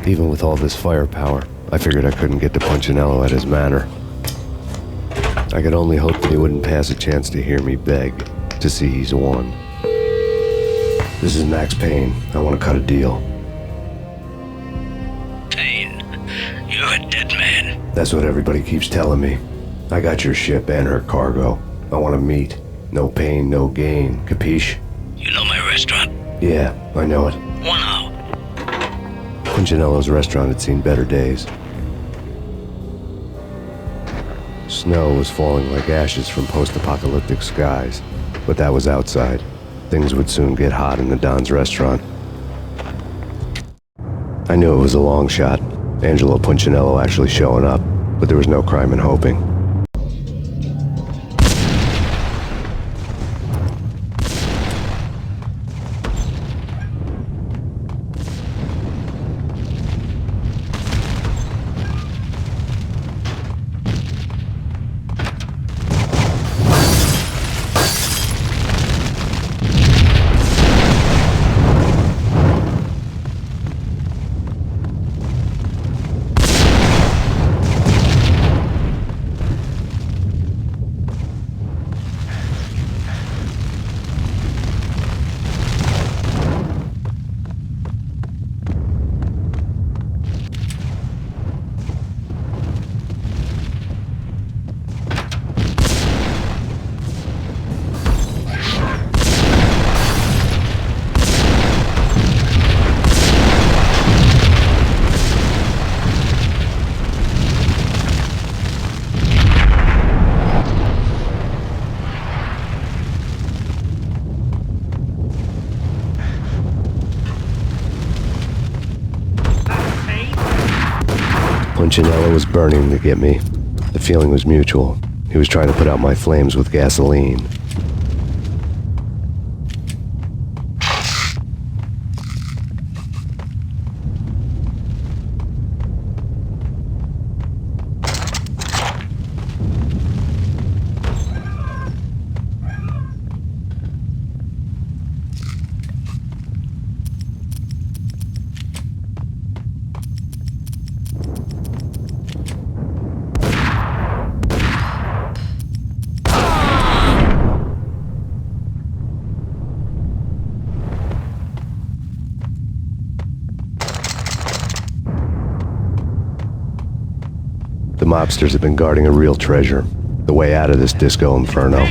Even with all this firepower, I figured I couldn't get to Punchinello at his manor. I could only hope that he wouldn't pass a chance to hear me beg to see he's won. This is Max Payne. I want to cut a deal. Payne, you're a dead man. That's what everybody keeps telling me. I got your ship and her cargo. I want to meet. No pain, no gain. Capiche? You know my restaurant? Yeah, I know it. 1 hour. Punchinello's restaurant had seen better days. Snow was falling like ashes from post-apocalyptic skies, but that was outside. Things would soon get hot in the Don's restaurant. I knew it was a long shot, Angelo Punchinello actually showing up, but there was no crime in hoping. Punchinello was burning to get me. The feeling was mutual. He was trying to put out my flames with gasoline. The mobsters have been guarding a real treasure, the way out of this disco inferno.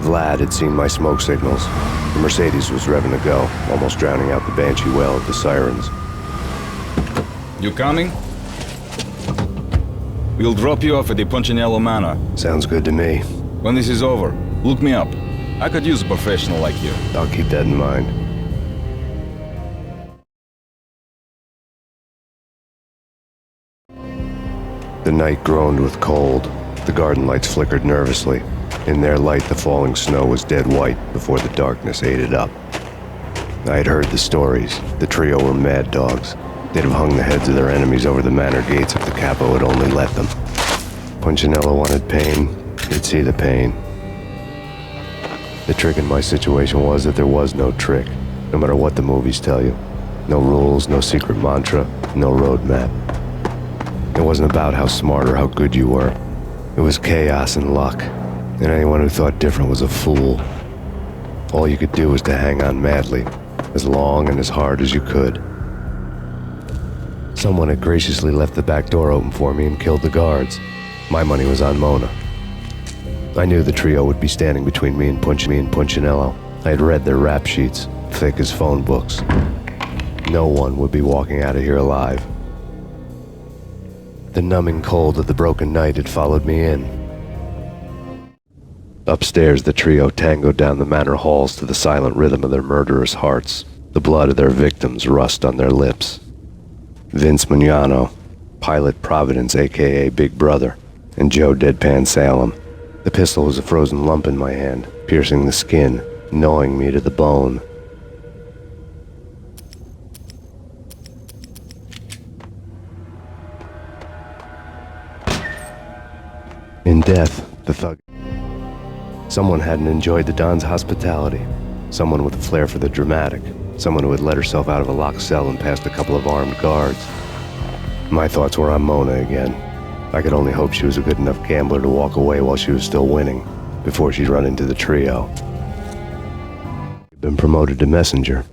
Vlad had seen my smoke signals. The Mercedes was revving to go, almost drowning out the banshee wail of the sirens. You coming? We'll drop you off at the Punchinello Manor. Sounds good to me. When this is over, look me up. I could use a professional like you. I'll keep that in mind. The night groaned with cold. The garden lights flickered nervously. In their light, the falling snow was dead white before the darkness ate it up. I had heard the stories. The trio were mad dogs. They'd have hung the heads of their enemies over the manor gates if the capo had only let them. Punchinello wanted pain. He'd see the pain. The trick in my situation was that there was no trick, no matter what the movies tell you. No rules, no secret mantra, no roadmap. It wasn't about how smart or how good you were. It was chaos and luck. And anyone who thought different was a fool. All you could do was to hang on madly, as long and as hard as you could. Someone had graciously left the back door open for me and killed the guards. My money was on Mona. I knew the trio would be standing between me and Punchinello. I had read their rap sheets, thick as phone books. No one would be walking out of here alive. The numbing cold of the broken night had followed me in. Upstairs, the trio tangoed down the manor halls to the silent rhythm of their murderous hearts. The blood of their victims rust on their lips. Vince Mignano, Pilot Providence aka Big Brother, and Joe Deadpan Salem. The pistol was a frozen lump in my hand, piercing the skin, gnawing me to the bone. In death, the thug. Someone hadn't enjoyed the Don's hospitality. Someone with a flair for the dramatic. Someone who had let herself out of a locked cell and past a couple of armed guards. My thoughts were on Mona again. I could only hope she was a good enough gambler to walk away while she was still winning, before she'd run into the trio. I'd been promoted to messenger.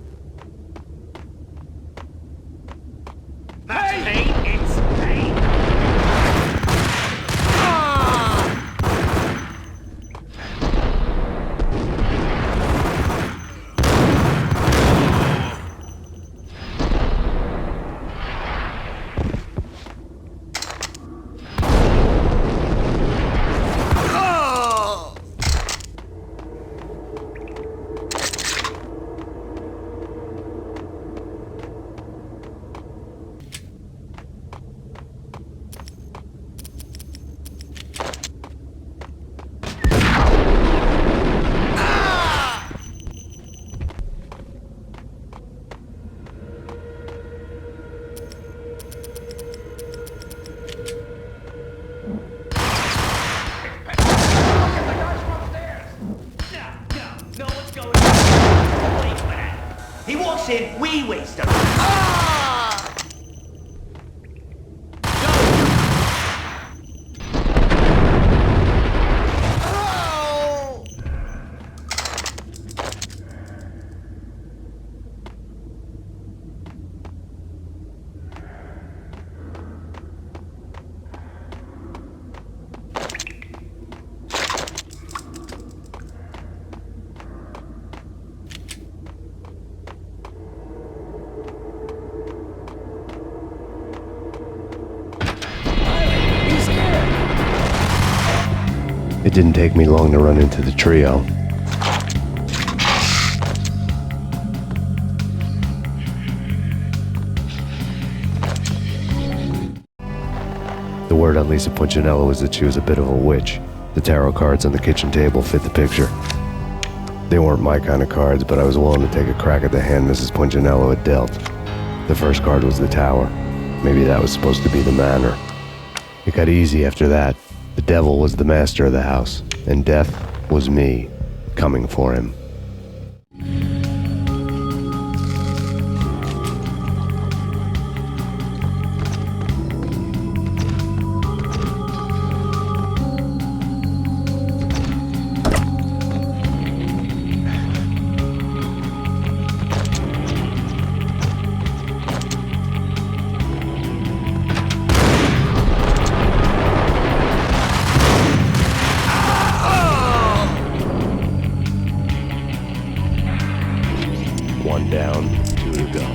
We waste him. It didn't take me long to run into the trio. The word on Lisa Punchinello was that she was a bit of a witch. The tarot cards on the kitchen table fit the picture. They weren't my kind of cards, but I was willing to take a crack at the hand Mrs. Punchinello had dealt. The first card was the Tower. Maybe that was supposed to be the manor. It got easy after that. The devil was the master of the house, and death was me, coming for him. One down, two to go.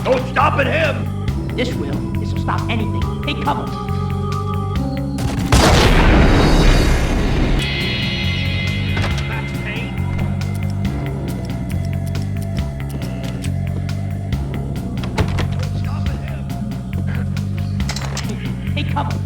No stopping him! This will. This will stop anything. Take cover. Max Payne? Stopping him! Take cover.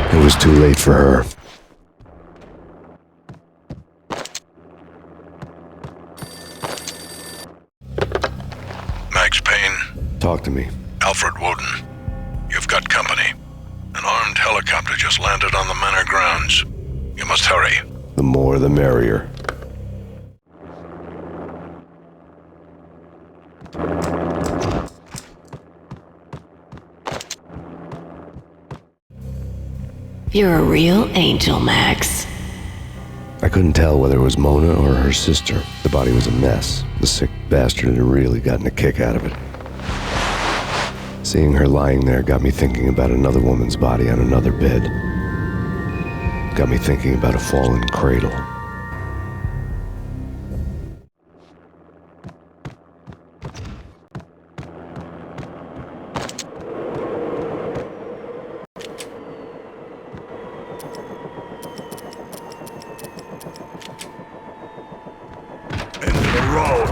It was too late for her. Max Payne, Talk to me. Alfred Woden. You've got company. An armed helicopter just landed on the manor grounds. You must hurry. The more the merrier. You're a real angel, Max. I couldn't tell whether it was Mona or her sister. The body was a mess. The sick bastard had really gotten a kick out of it. Seeing her lying there got me thinking about another woman's body on another bed. Got me thinking about a fallen cradle. Into the road.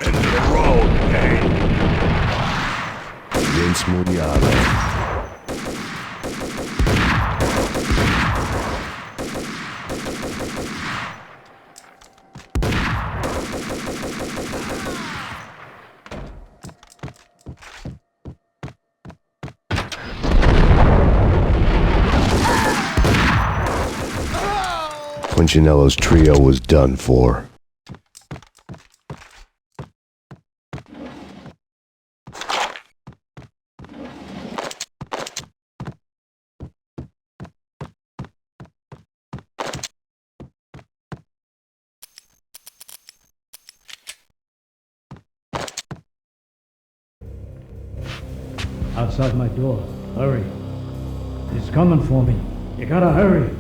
Into the road, Payne. Vince Mugnano. Punchinello's trio was done for. Outside my door. Hurry. He's coming for me. You gotta hurry.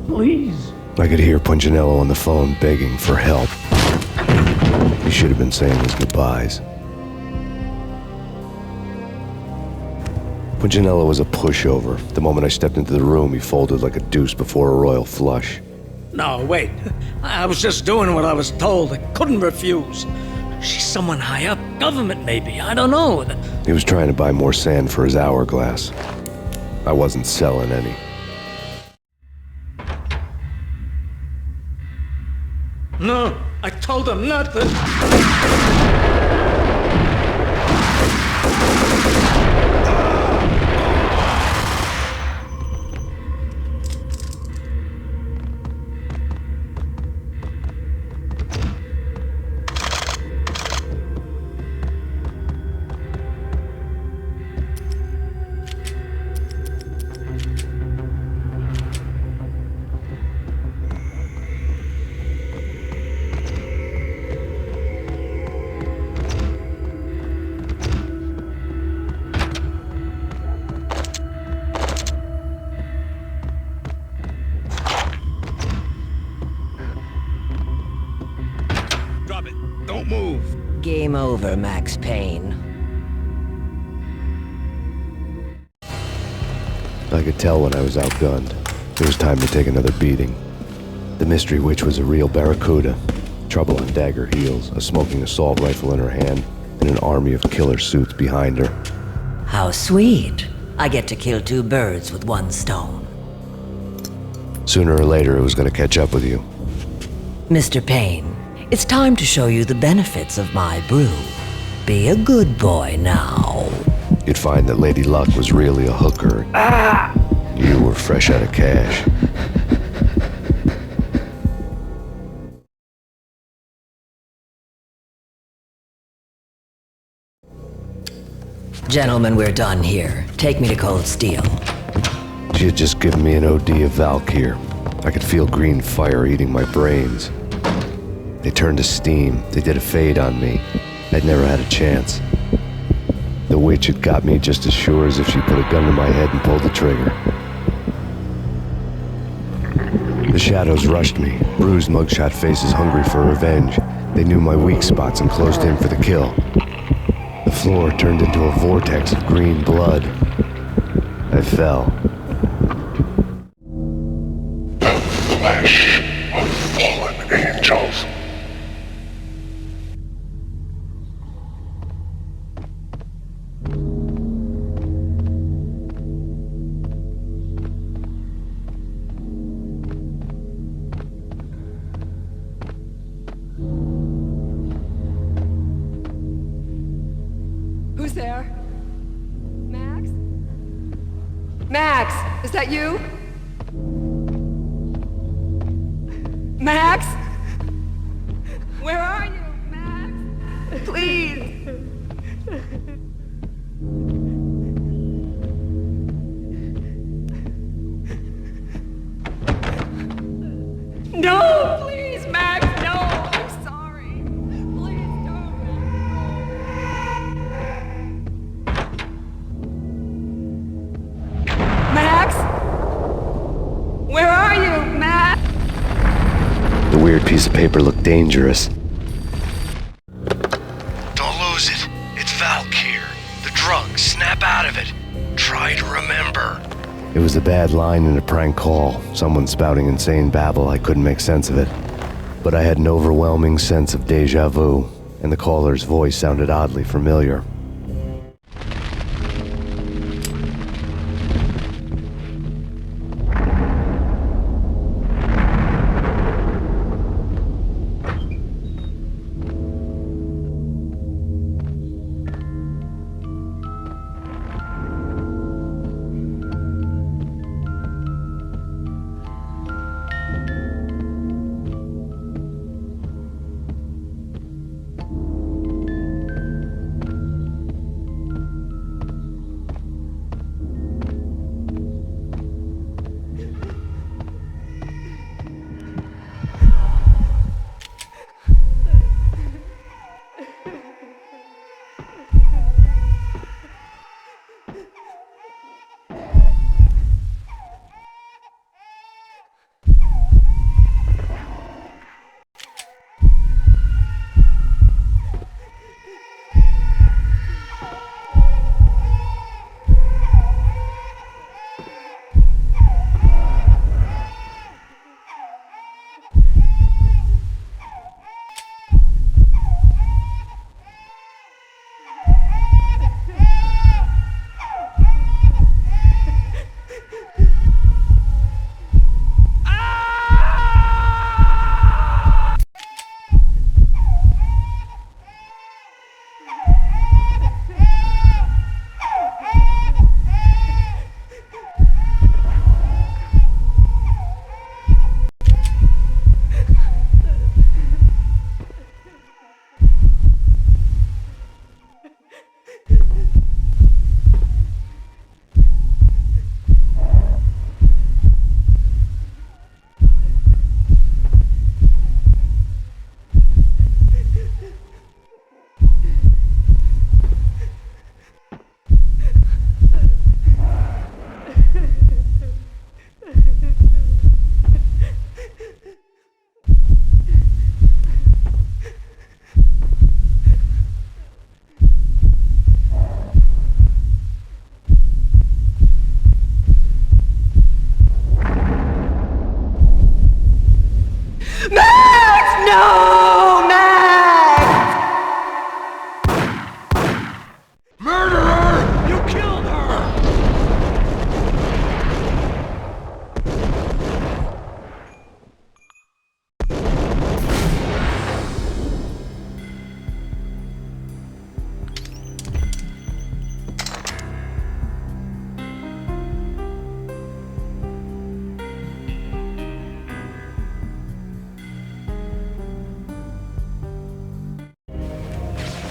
Please. I could hear Punchinello on the phone begging for help. He should have been saying his goodbyes. Punchinello was a pushover. The moment I stepped into the room, he folded like a deuce before a royal flush. No, wait. I was just doing what I was told. I couldn't refuse. She's someone high up. Government, maybe. I don't know. He was trying to buy more sand for his hourglass. I wasn't selling any. No, I told him not to. Game over, Max Payne. I could tell when I was outgunned. It was time to take another beating. The mystery witch was a real barracuda. Trouble on dagger heels, a smoking assault rifle in her hand, and an army of killer suits behind her. How sweet. I get to kill two birds with one stone. Sooner or later, it was going to catch up with you. Mr. Payne, it's time to show you the benefits of my brew. Be a good boy now. You'd find that Lady Luck was really a hooker. You were fresh out of cash. Gentlemen, we're done here. Take me to Cold Steel. She had just given me an OD of Valkyr. I could feel green fire eating my brains. They turned to steam. They did a fade on me. I'd never had a chance. The witch had got me just as sure as if she put a gun to my head and pulled the trigger. The shadows rushed me, bruised mugshot faces hungry for revenge. They knew my weak spots and closed in for the kill. The floor turned into a vortex of green blood. I fell. The flesh of fallen angels. Who's there? Max? Max, is that you? Max? Where are you, Max? Please. No, please, Max, no. I'm sorry. Please don't. Max? Where are you, Max? The weird piece of paper looked dangerous. Don't lose it. It's Valkyr. The drug. Snap out of it. Try to remember. It was a bad line in a prank call. Someone spouting insane babble. I couldn't make sense of it. But I had an overwhelming sense of deja vu, and the caller's voice sounded oddly familiar.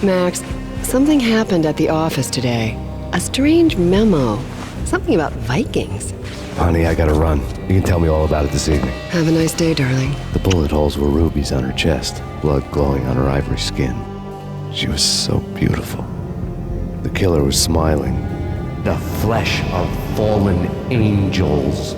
Max, something happened at the office today. A strange memo. Something about Vikings. Honey, I gotta run. You can tell me all about it this evening. Have a nice day, darling. The bullet holes were rubies on her chest, blood glowing on her ivory skin. She was so beautiful. The killer was smiling. The flesh of fallen angels.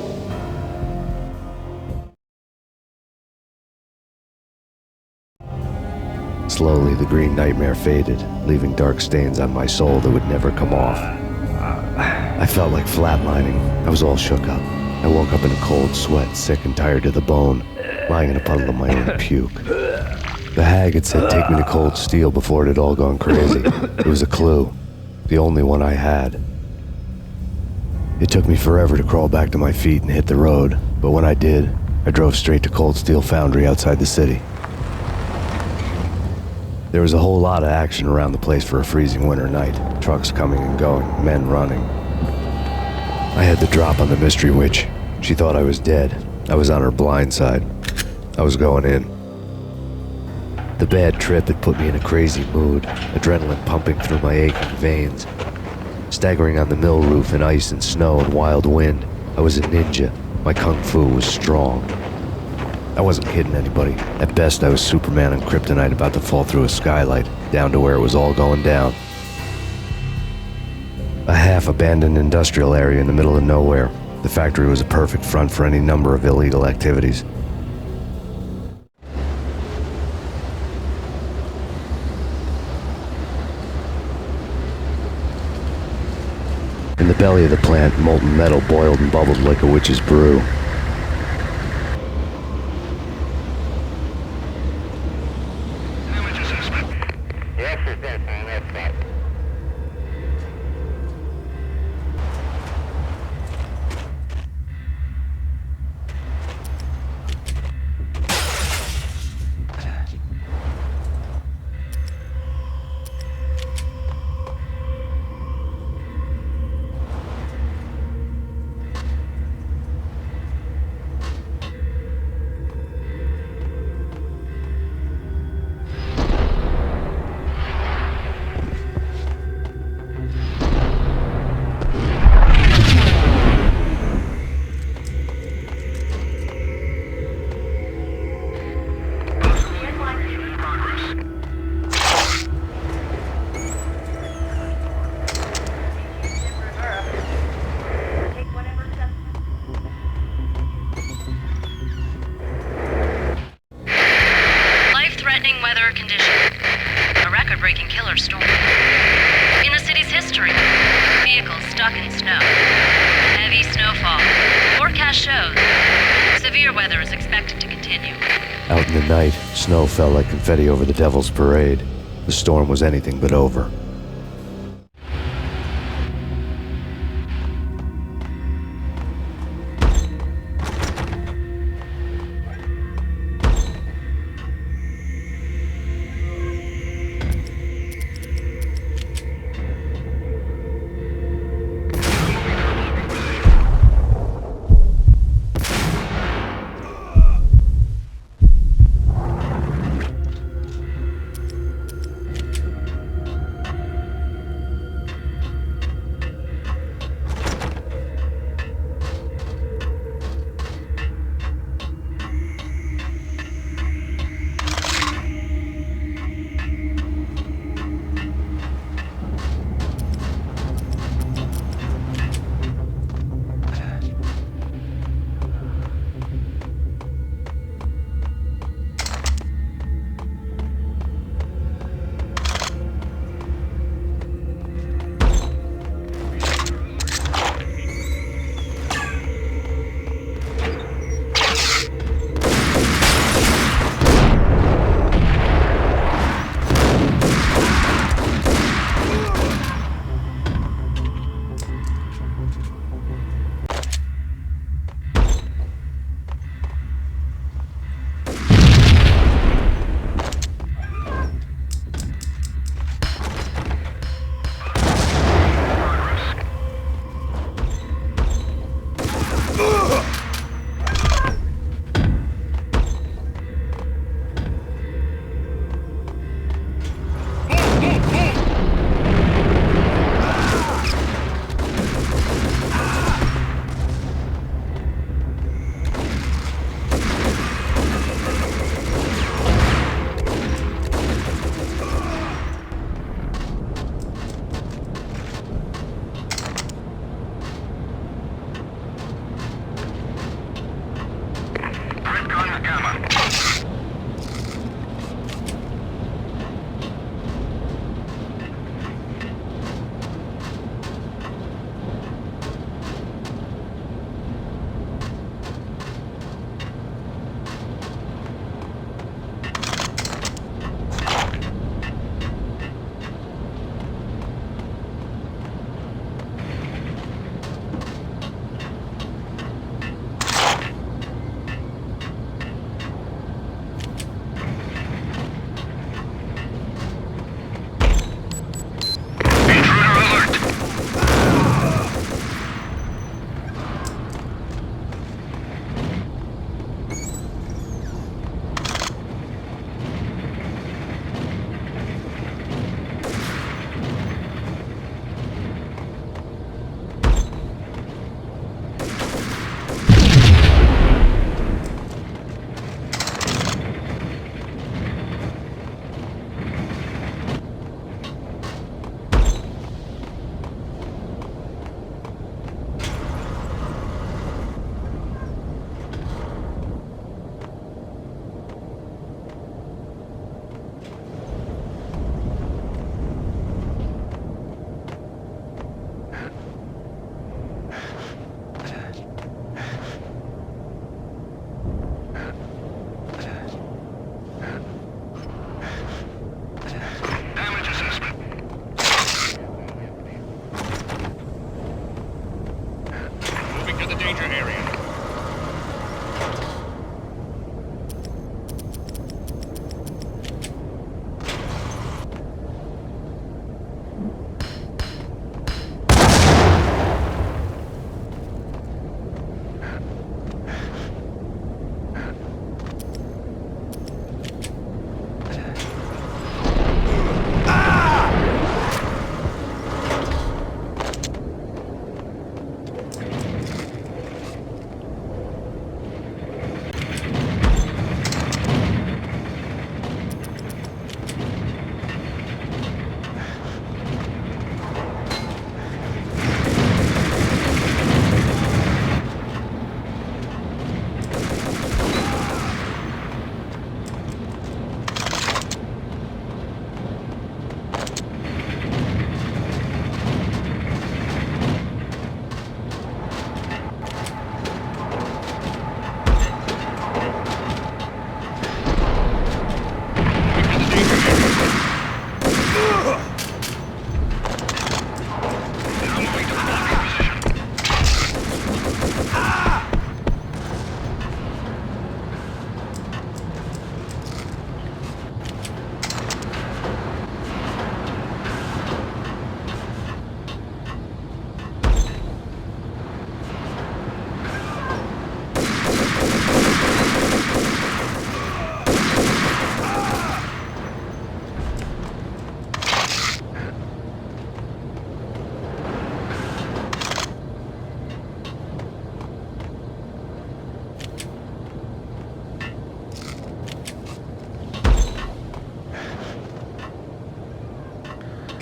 Slowly, the green nightmare faded, leaving dark stains on my soul that would never come off. I felt like flatlining. I was all shook up. I woke up in a cold sweat, sick and tired to the bone, lying in a puddle of my own puke. The hag had said take me to Cold Steel before it had all gone crazy. It was a clue, the only one I had. It took me forever to crawl back to my feet and hit the road, but when I did, I drove straight to Cold Steel Foundry outside the city. There was a whole lot of action around the place for a freezing winter night. Trucks coming and going, men running. I had the drop on the mystery witch. She thought I was dead. I was on her blind side. I was going in. The bad trip had put me in a crazy mood, adrenaline pumping through my aching veins. Staggering on the mill roof in ice and snow and wild wind, I was a ninja. My kung fu was strong. I wasn't kidding anybody. At best, I was Superman on kryptonite about to fall through a skylight, down to where it was all going down. A half-abandoned industrial area in the middle of nowhere. The factory was a perfect front for any number of illegal activities. In the belly of the plant, molten metal boiled and bubbled like a witch's brew. Out in the night, snow fell like confetti over the Devil's Parade. The storm was anything but over.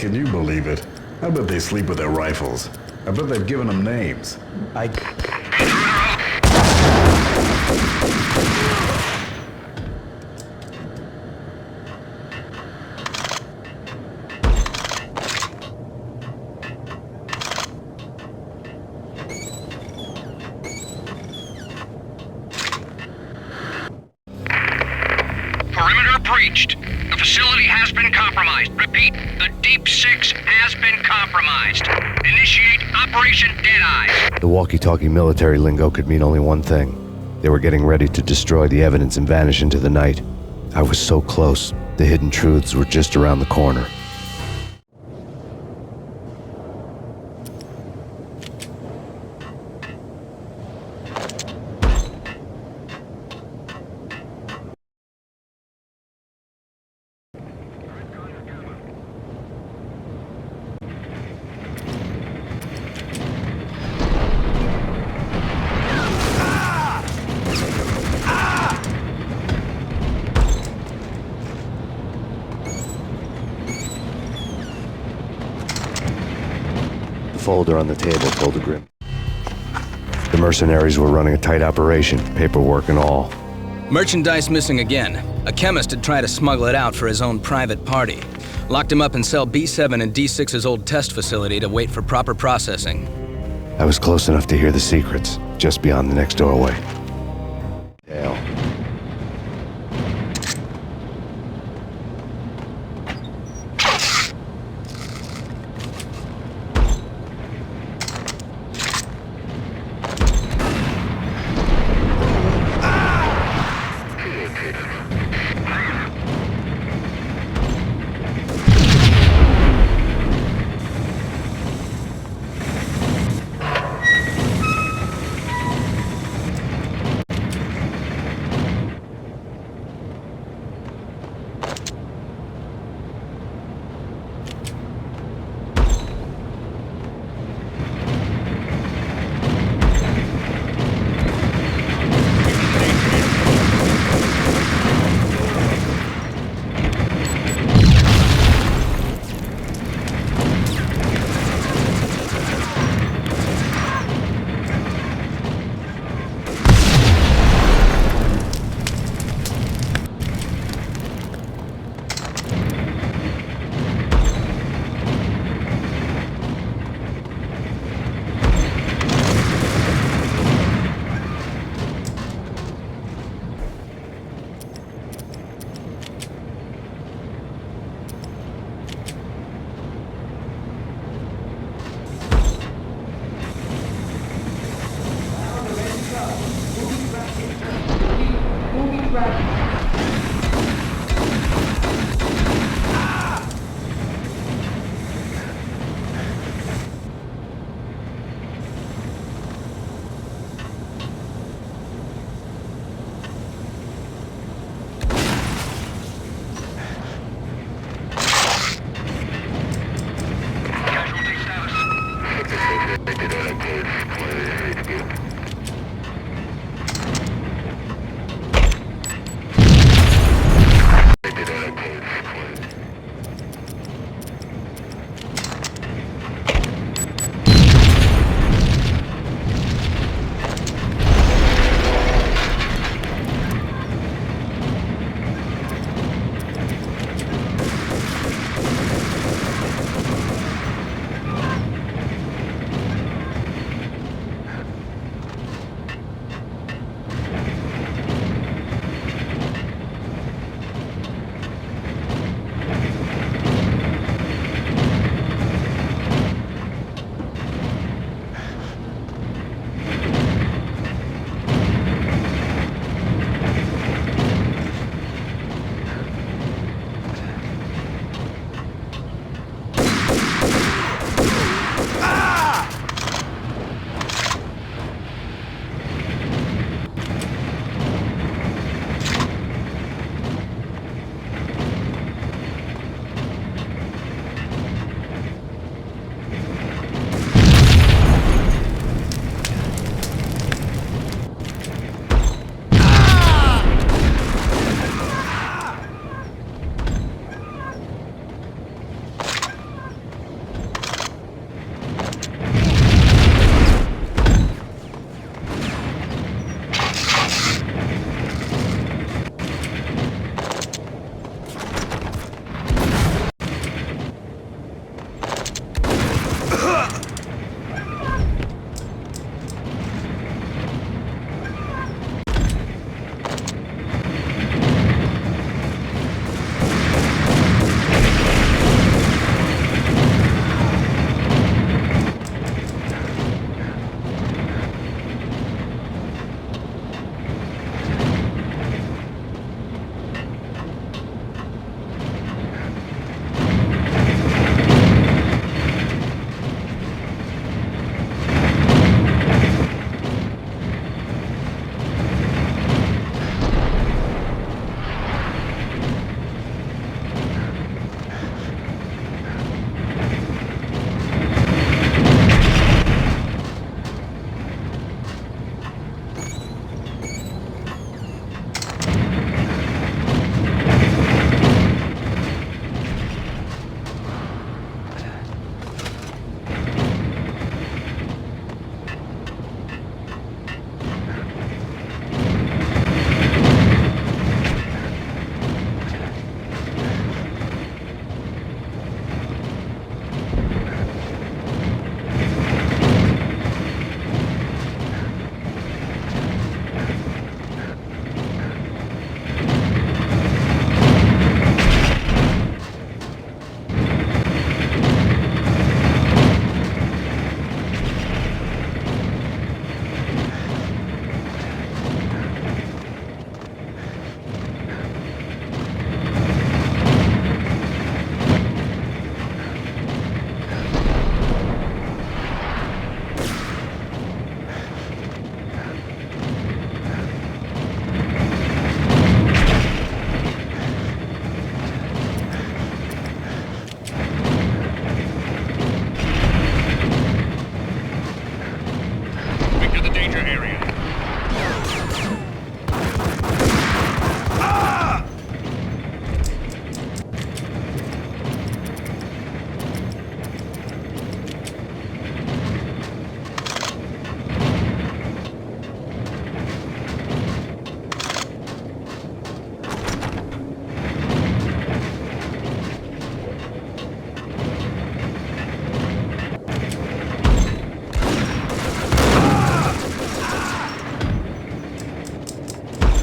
Can you believe it? I bet they sleep with their rifles. I bet they've given them names. Perimeter breached. The facility has been compromised. Repeat, the Deep Six has been compromised. Initiate Operation Deadeye. The walkie-talkie military lingo could mean only one thing. They were getting ready to destroy the evidence and vanish into the night. I was so close. The hidden truths were just around the corner. Folder on the table told a grim. The mercenaries were running a tight operation, paperwork and all. Merchandise missing again. A chemist had tried to smuggle it out for his own private party. Locked him up in cell B7 in D6's old test facility to wait for proper processing. I was close enough to hear the secrets, just beyond the next doorway. Hell.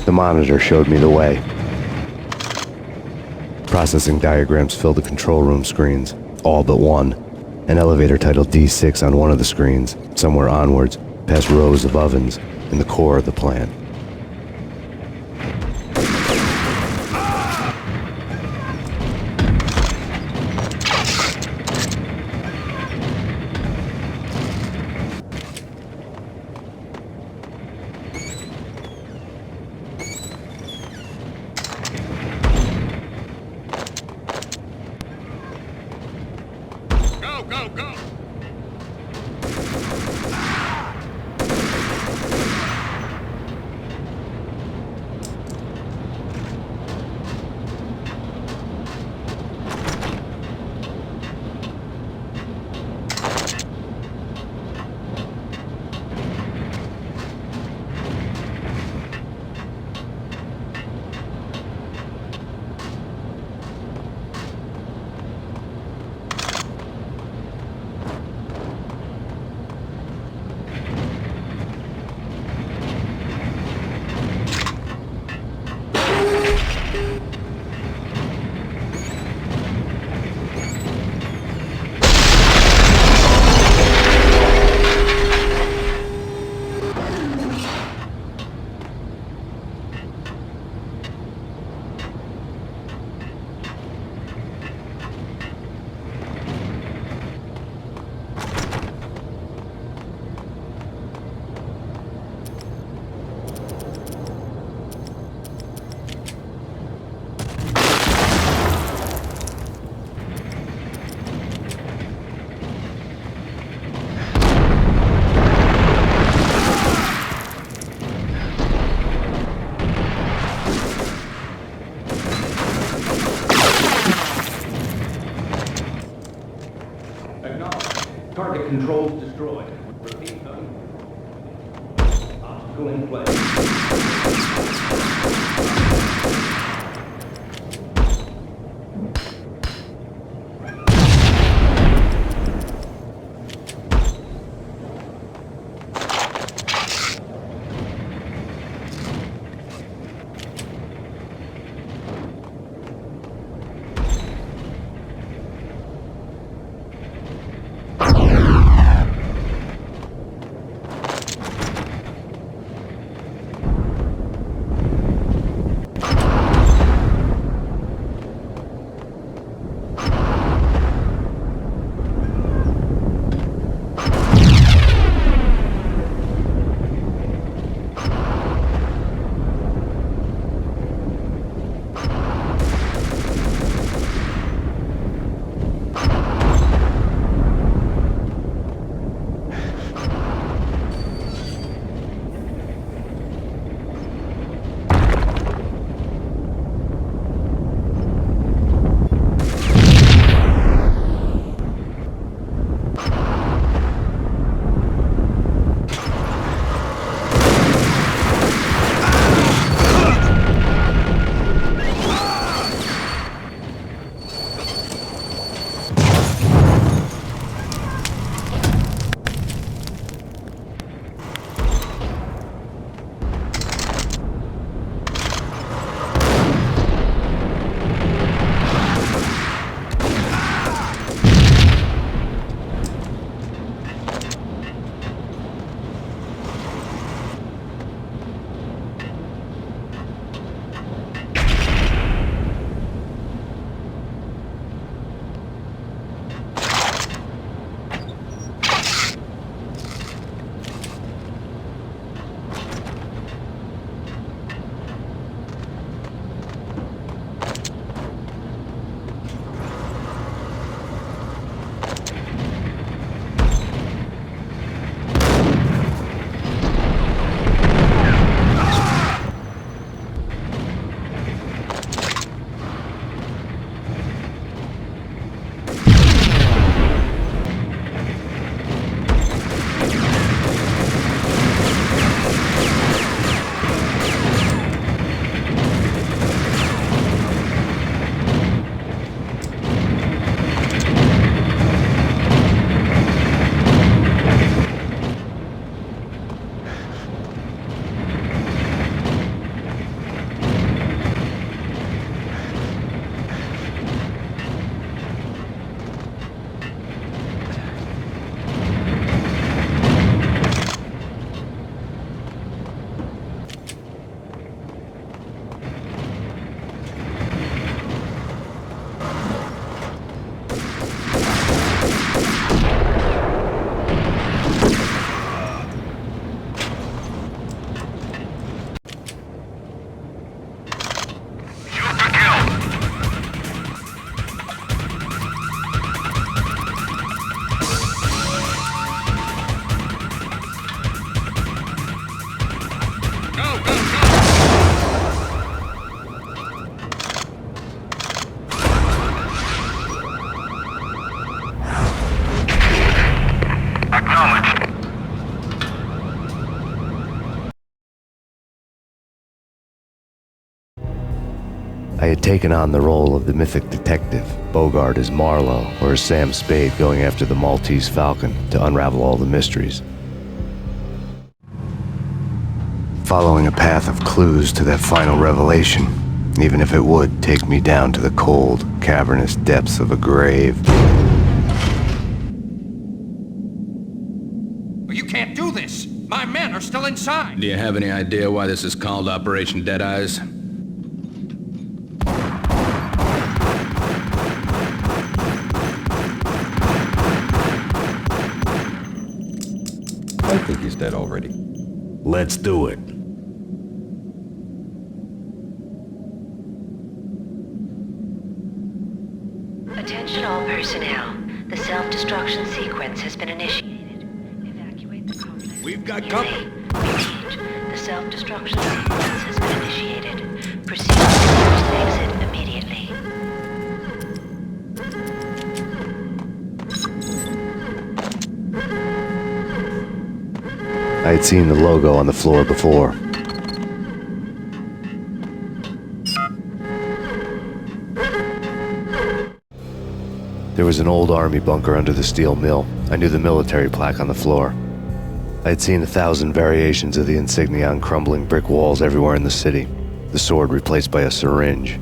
The monitor showed me the way. Processing diagrams filled the control room screens, all but one. An elevator titled D6 on one of the screens, somewhere onwards, past rows of ovens, in the core of the plant. Target controls destroyed. Repeat, obstacle in place. I had taken on the role of the mythic detective, Bogart as Marlowe, or as Sam Spade going after the Maltese Falcon to unravel all the mysteries. Following a path of clues to that final revelation, even if it would take me down to the cold, cavernous depths of a grave. You can't do this! My men are still inside! Do you have any idea why this is called Operation Deadeyes? I think he's dead already. Let's do it. Attention all personnel. The self-destruction sequence has been initiated. Evacuate the complex. We've got company. Repeat. The self-destruction sequence has been initiated. Proceed to the nearest exit immediately. I had seen the logo on the floor before. There was an old army bunker under the steel mill. I knew the military plaque on the floor. I had seen 1,000 variations of the insignia on crumbling brick walls everywhere in the city. The sword replaced by a syringe.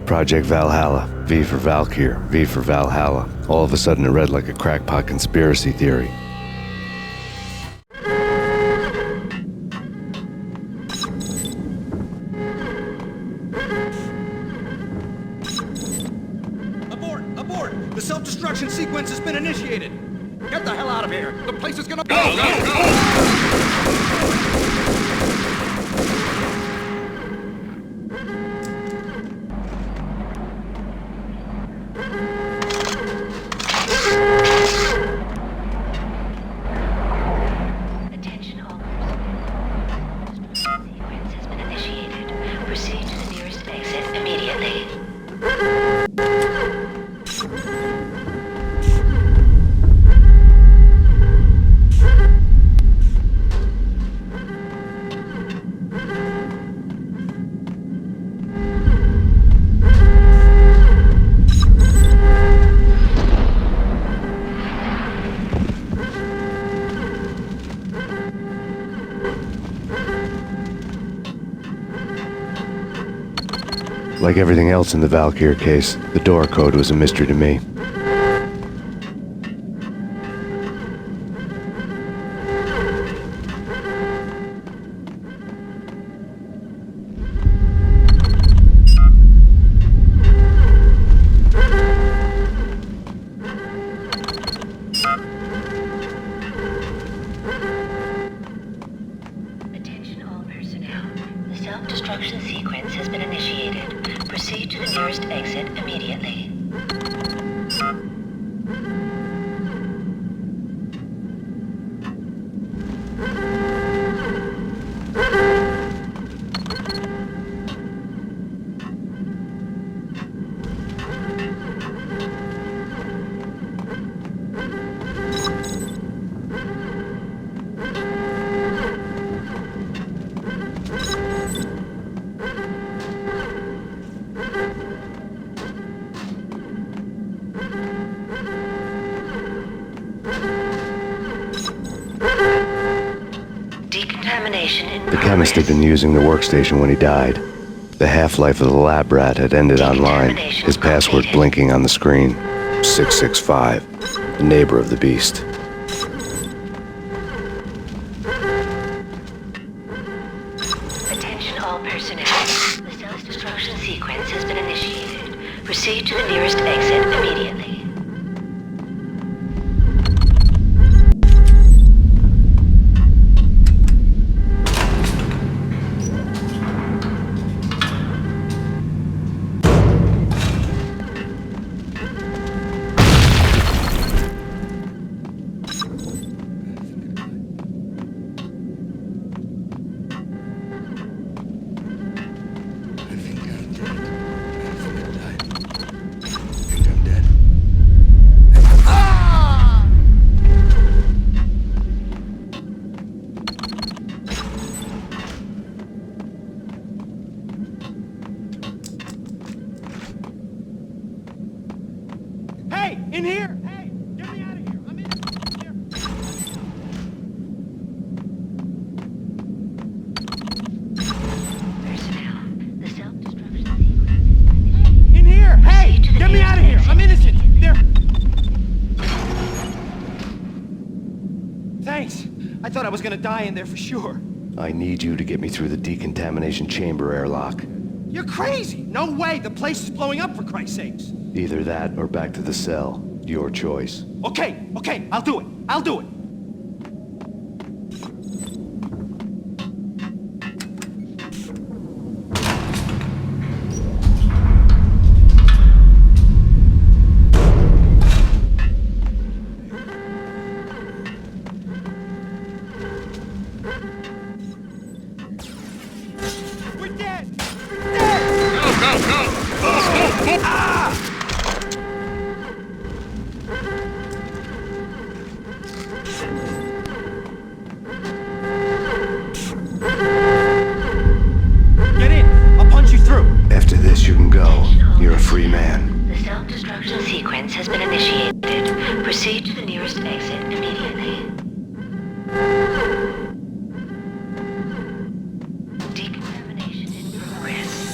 Project Valhalla, V for Valkyr, V for Valhalla. All of a sudden it read like a crackpot conspiracy theory. The self-destruction sequence has been initiated! Get the hell out of here! The place is gonna... Go! Attention all personnel. Sequence has been initiated. Proceed to the nearest exit immediately. Like everything else in the Valkyr case, the door code was a mystery to me. Attention all personnel. The self-destruction sequence has been initiated. Proceed to the nearest exit immediately. The chemist had been using the workstation when he died. The half-life of the lab rat had ended online, his password blinking on the screen. 665, the neighbor of the beast. Attention all personnel. The self-destruction sequence has been initiated. Proceed to the nearest exit immediately. In here! Hey, get me out of here! I'm in here! Personnel, the self-destruction sequence. In here! Hey, get me out of here! I'm innocent! There. Thanks. I thought I was gonna die in there for sure. I need you to get me through the decontamination chamber airlock. You're crazy! No way! The place is blowing up, for Christ's sakes! Either that or back to the cell. Your choice. Okay, I'll do it. I'll do it. We're dead! Go! Ah! Get in! I'll punch you through! After this, you can go. You're a free man. The self-destruction sequence has been initiated. Proceed to the nearest exit immediately. Decontamination in progress.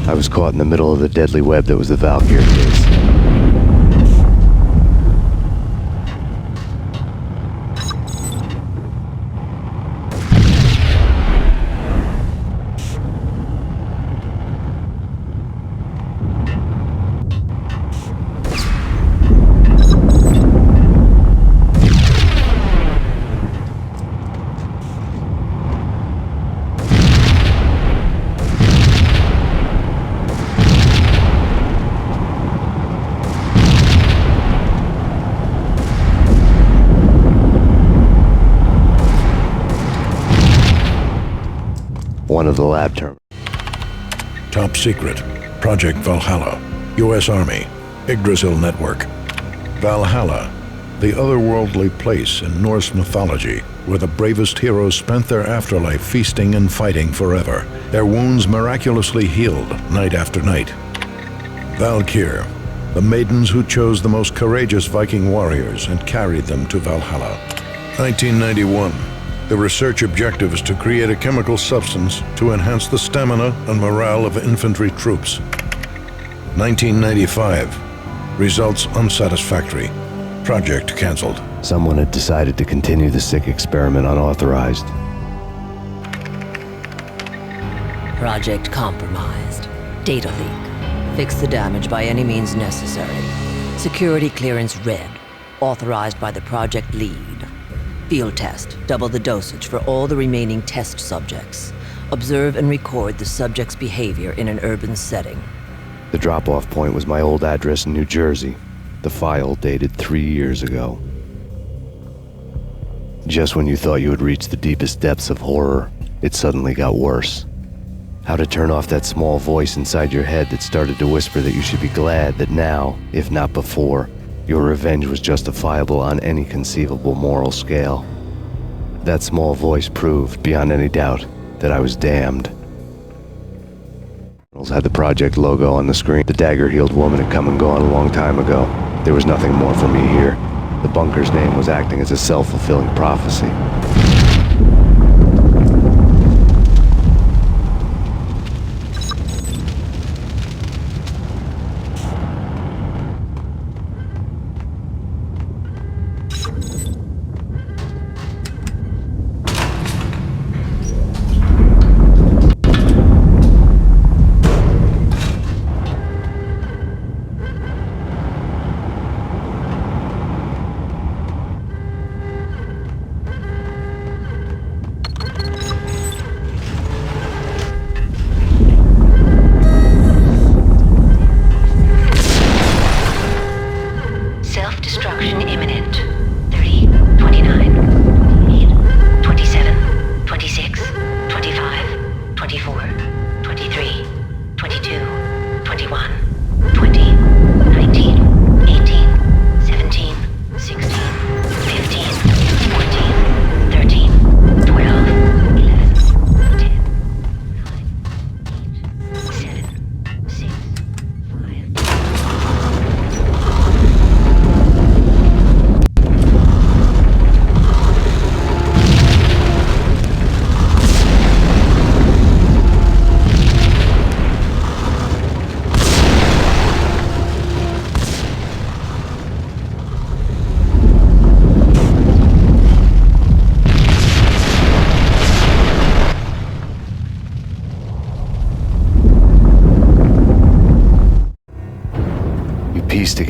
I was caught in the middle of the deadly web that was the Valkyrie case. One of the lab terminals. Top secret. Project Valhalla. U.S. Army. Yggdrasil Network. Valhalla, the otherworldly place in Norse mythology where the bravest heroes spent their afterlife feasting and fighting forever, their wounds miraculously healed night after night. Valkyr, the maidens who chose the most courageous Viking warriors and carried them to Valhalla. 1991. The research objective is to create a chemical substance to enhance the stamina and morale of infantry troops. 1995. Results unsatisfactory. Project cancelled. Someone had decided to continue the sick experiment unauthorized. Project compromised. Data leak. Fix the damage by any means necessary. Security clearance red. Authorized by the project lead. Field test. Double the dosage for all the remaining test subjects. Observe and record the subject's behavior in an urban setting. The drop-off point was my old address in New Jersey. The file dated 3 years ago. Just when you thought you had reached the deepest depths of horror, it suddenly got worse. How to turn off that small voice inside your head that started to whisper that you should be glad that now, if not before, your revenge was justifiable on any conceivable moral scale. That small voice proved, beyond any doubt, that I was damned. Had the project logo on the screen. The dagger-heeled woman had come and gone a long time ago. There was nothing more for me here. The bunker's name was acting as a self-fulfilling prophecy.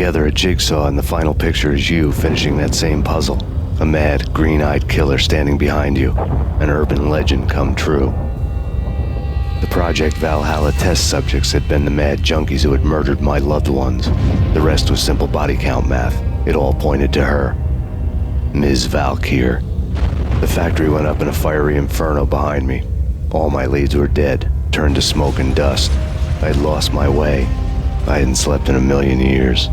together a jigsaw, and the final picture is you finishing that same puzzle. A mad, green-eyed killer standing behind you. An urban legend come true. The Project Valhalla test subjects had been the mad junkies who had murdered my loved ones. The rest was simple body count math. It all pointed to her. Ms. Valkyr. The factory went up in a fiery inferno behind me. All my leads were dead, turned to smoke and dust. I'd lost my way. I hadn't slept in a million years.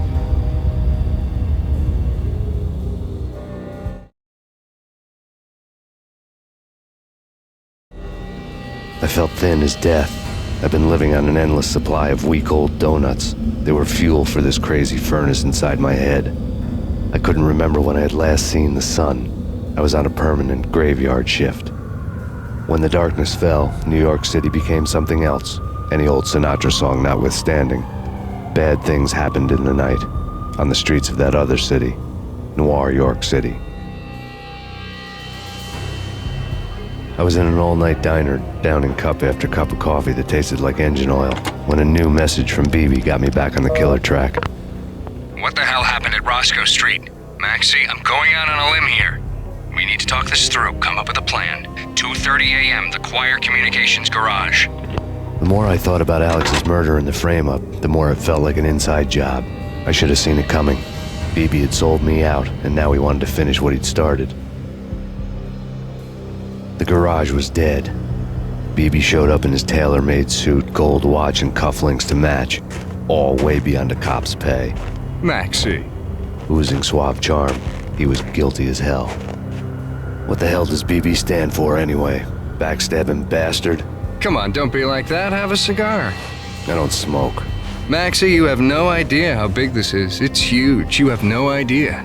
I felt thin as death. I've been living on an endless supply of week-old donuts. They were fuel for this crazy furnace inside my head. I couldn't remember when I had last seen the sun. I was on a permanent graveyard shift. When the darkness fell, New York City became something else, any old Sinatra song notwithstanding. Bad things happened in the night, on the streets of that other city, Noir York City. I was in an all-night diner, downing cup after cup of coffee that tasted like engine oil, when a new message from BB got me back on the killer track. What the hell happened at Roscoe Street? Maxie, I'm going out on a limb here. We need to talk this through, come up with a plan. 2:30 a.m., the Choir Communications Garage. The more I thought about Alex's murder and the frame-up, the more it felt like an inside job. I should have seen it coming. BB had sold me out, and now he wanted to finish what he'd started. The garage was dead. BB showed up in his tailor-made suit, gold watch, and cufflinks to match, all way beyond a cop's pay. Maxie. Oozing suave charm, he was guilty as hell. What the hell does BB stand for anyway? Backstabbing bastard? Come on, don't be like that. Have a cigar. I don't smoke. Maxie, you have no idea how big this is. It's huge. You have no idea.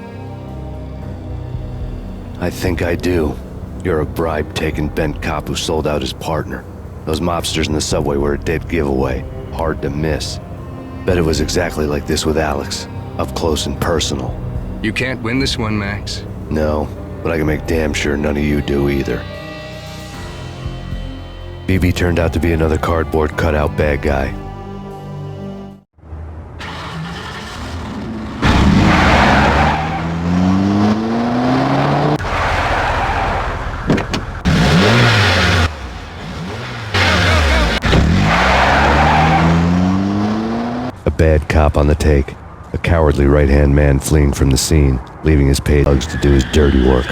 I think I do. You're a bribe-taking bent cop who sold out his partner. Those mobsters in the subway were a dead giveaway. Hard to miss. Bet it was exactly like this with Alex. Up close and personal. You can't win this one, Max. No, but I can make damn sure none of you do either. BB turned out to be another cardboard cutout bad guy. A bad cop on the take. A cowardly right-hand man fleeing from the scene, leaving his paid thugs to do his dirty work.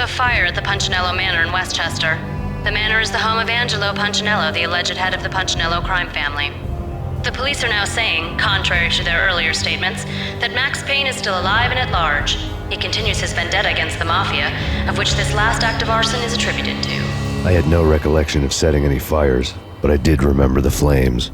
a fire at the Punchinello Manor in Westchester. The manor is the home of Angelo Punchinello, the alleged head of the Punchinello crime family. The police are now saying, contrary to their earlier statements, that Max Payne is still alive and at large. He continues his vendetta against the Mafia, of which this last act of arson is attributed to. I had no recollection of setting any fires, but I did remember the flames.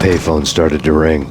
payphone started to ring.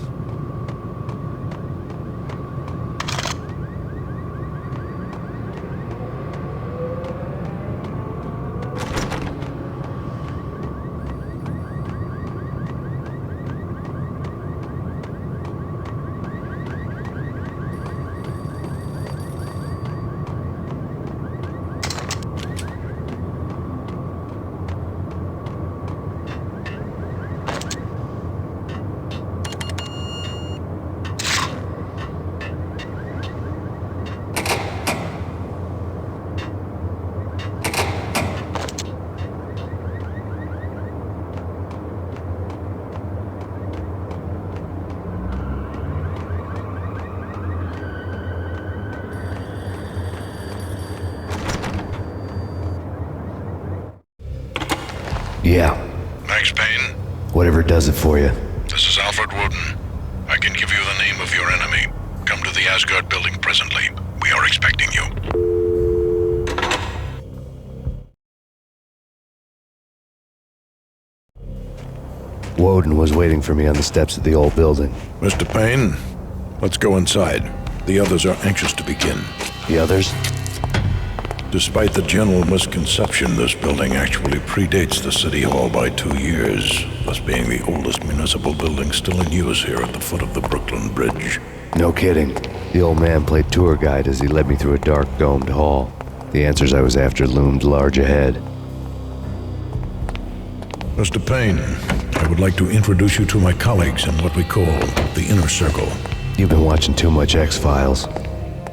Yeah. Max Payne? Whatever does it for you. This is Alfred Woden. I can give you the name of your enemy. Come to the Asgard building presently. We are expecting you. Woden was waiting for me on the steps of the old building. Mr. Payne, let's go inside. The others are anxious to begin. The others? Despite the general misconception, this building actually predates the City Hall by 2 years, thus being the oldest municipal building still in use here at the foot of the Brooklyn Bridge. No kidding. The old man played tour guide as he led me through a dark domed hall. The answers I was after loomed large ahead. Mr. Payne, I would like to introduce you to my colleagues in what we call the Inner Circle. You've been watching too much X-Files.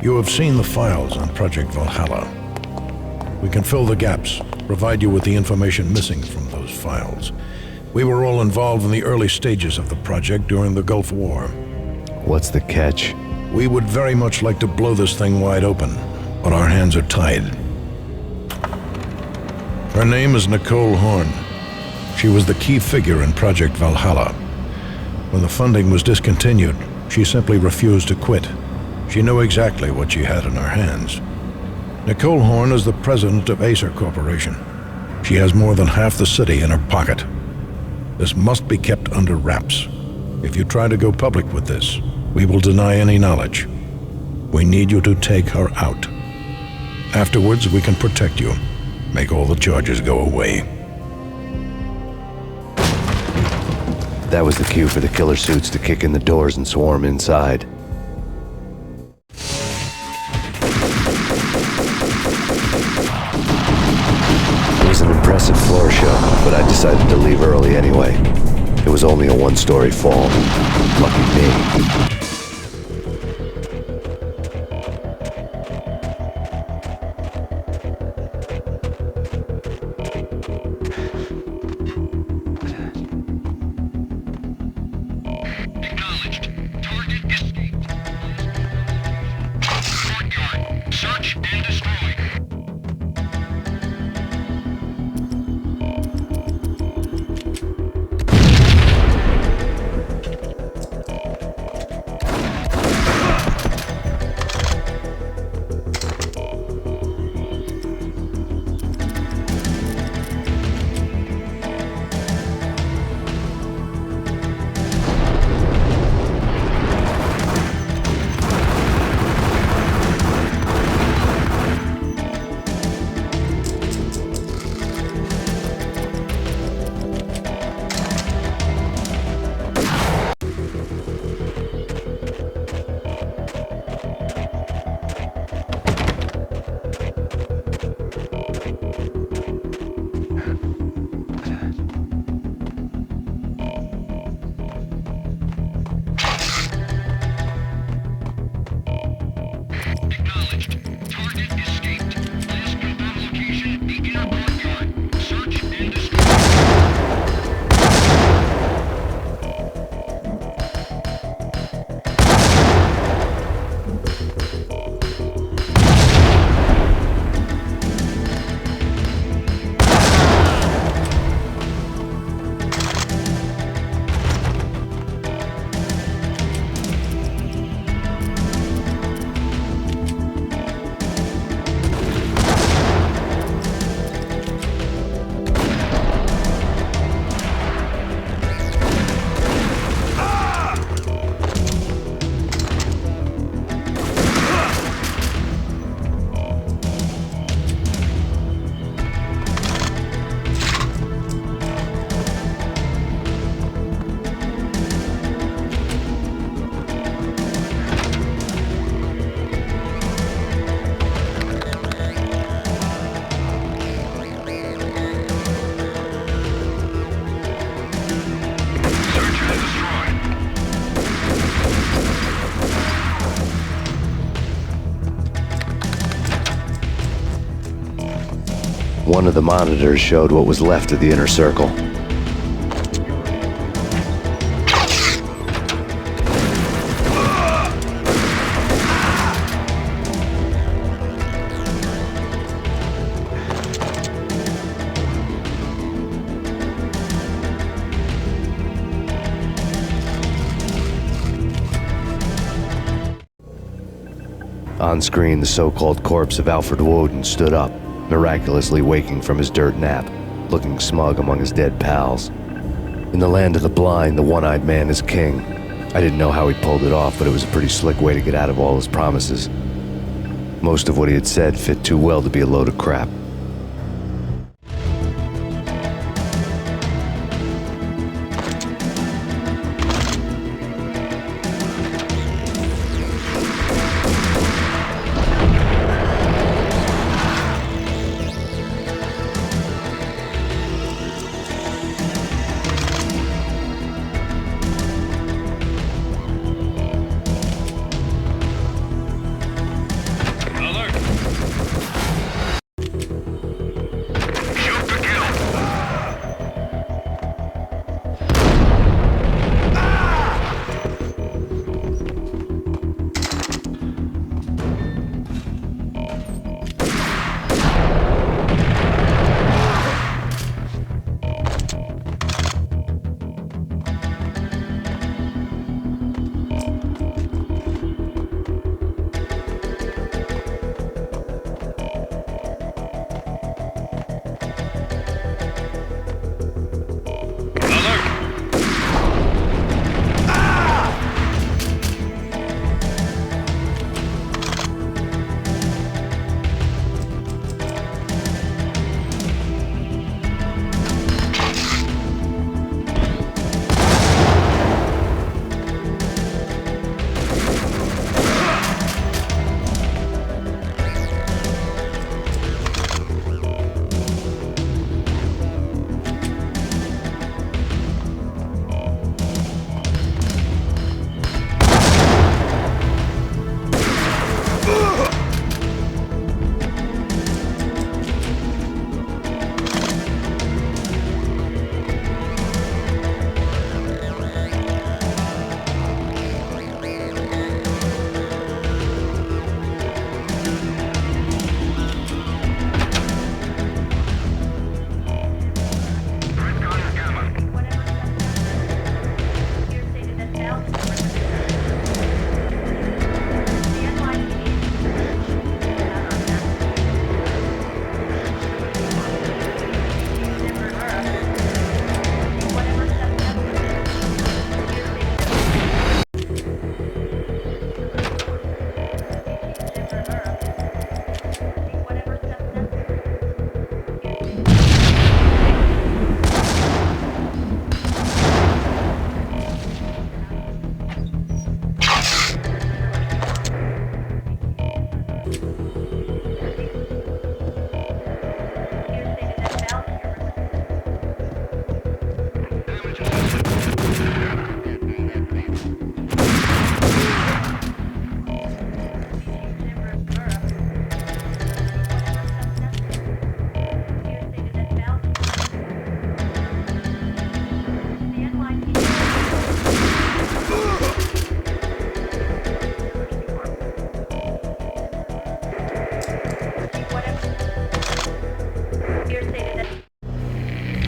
You have seen the files on Project Valhalla. We can fill the gaps, provide you with the information missing from those files. We were all involved in the early stages of the project during the Gulf War. What's the catch? We would very much like to blow this thing wide open, but our hands are tied. Her name is Nicole Horn. She was the key figure in Project Valhalla. When the funding was discontinued, she simply refused to quit. She knew exactly what she had in her hands. Nicole Horn is the president of Acer Corporation. She has more than half the city in her pocket. This must be kept under wraps. If you try to go public with this, we will deny any knowledge. We need you to take her out. Afterwards, we can protect you, make all the charges go away. That was the cue for the killer suits to kick in the doors and swarm inside. It was an impressive floor show, but I decided to leave early anyway. It was only a one-story fall. Lucky me. One of the monitors showed what was left of the inner circle. On screen, the so-called corpse of Alfred Woden stood up, miraculously waking from his dirt nap, looking smug among his dead pals. In the land of the blind, the one-eyed man is king. I didn't know how he pulled it off, but it was a pretty slick way to get out of all his promises. Most of what he had said fit too well to be a load of crap.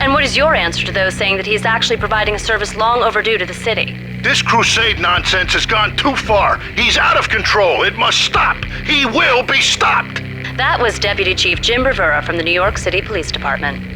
And what is your answer to those saying that he's actually providing a service long overdue to the city? This crusade nonsense has gone too far. He's out of control. It must stop. He will be stopped. That was Deputy Chief Jim Rivera from the New York City Police Department.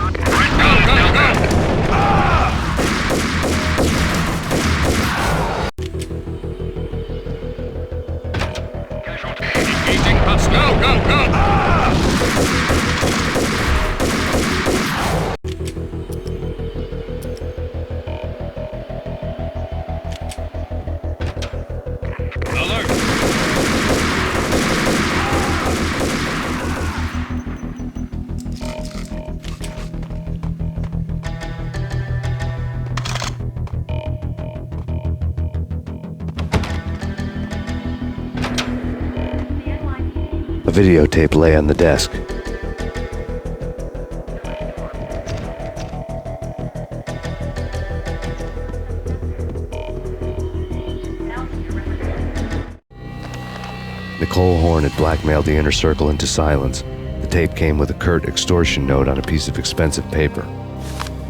Go, go! videotape lay on the desk. Nicole Horn had blackmailed the inner circle into silence. The tape came with a curt extortion note on a piece of expensive paper.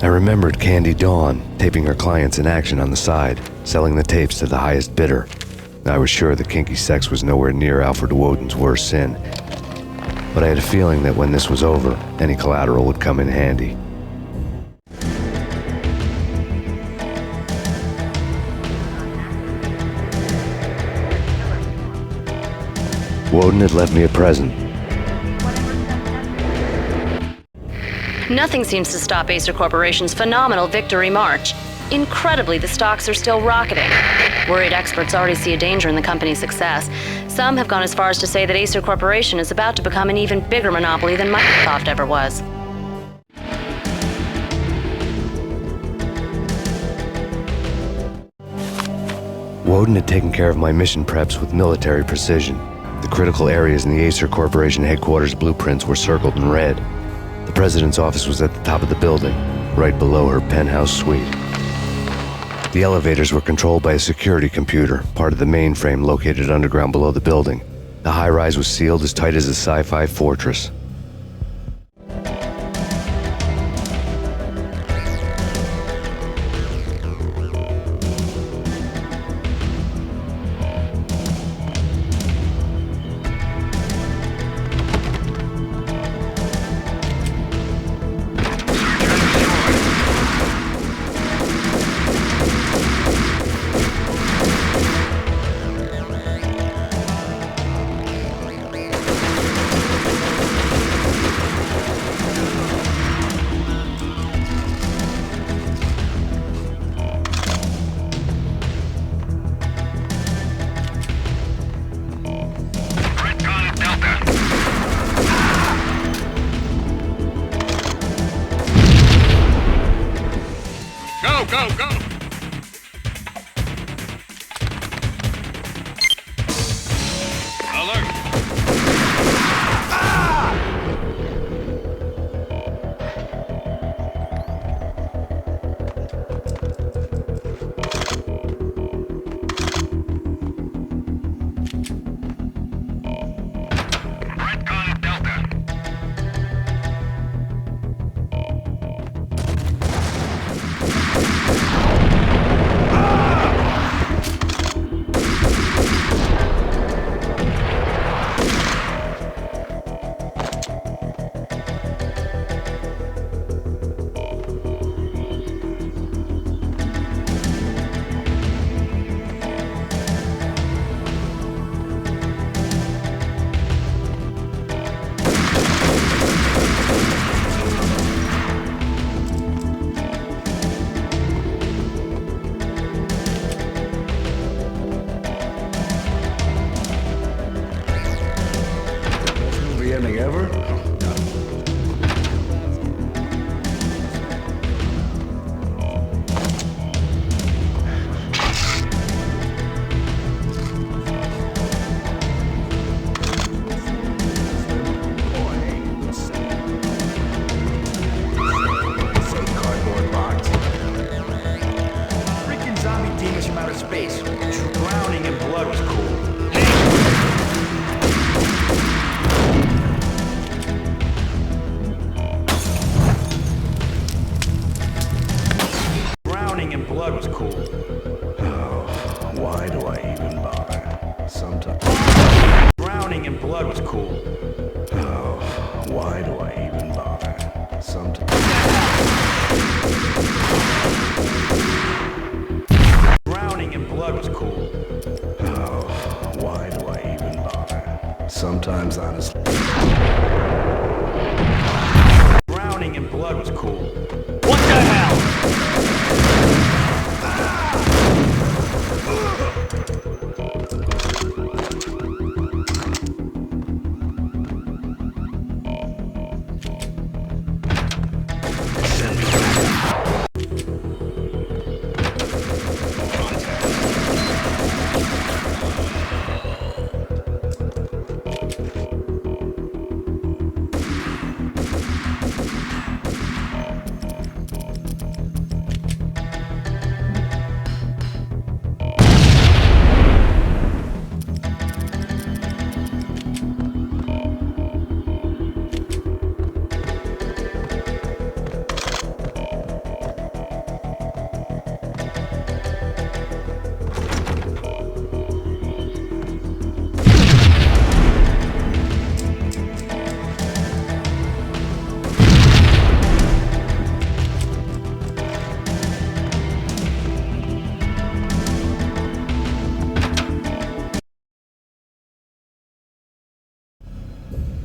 I remembered Candy Dawn taping her clients in action on the side, selling the tapes to the highest bidder. I was sure that kinky sex was nowhere near Alfred Woden's worst sin, but I had a feeling that when this was over, any collateral would come in handy. Woden had left me a present. Nothing seems to stop Acer Corporation's phenomenal victory march. Incredibly, the stocks are still rocketing. Worried experts already see a danger in the company's success. Some have gone as far as to say that Acer Corporation is about to become an even bigger monopoly than Microsoft ever was. Woden had taken care of my mission preps with military precision. The critical areas in the Acer Corporation headquarters blueprints were circled in red. The president's office was at the top of the building, right below her penthouse suite. The elevators were controlled by a security computer, part of the mainframe located underground below the building. The high-rise was sealed as tight as a sci-fi fortress. Go, go! Alert! Ending ever? Cardboard box. Freaking zombie demons from outer space. Drowning in blood was cool. Blood was cool. Oh, why do I even bother? Sometimes. Drowning in blood was cool. Oh, why do I even bother? Sometimes. Drowning in blood was cool. Oh, why do I even bother? Sometimes, honestly. Drowning in blood was cool. What the hell?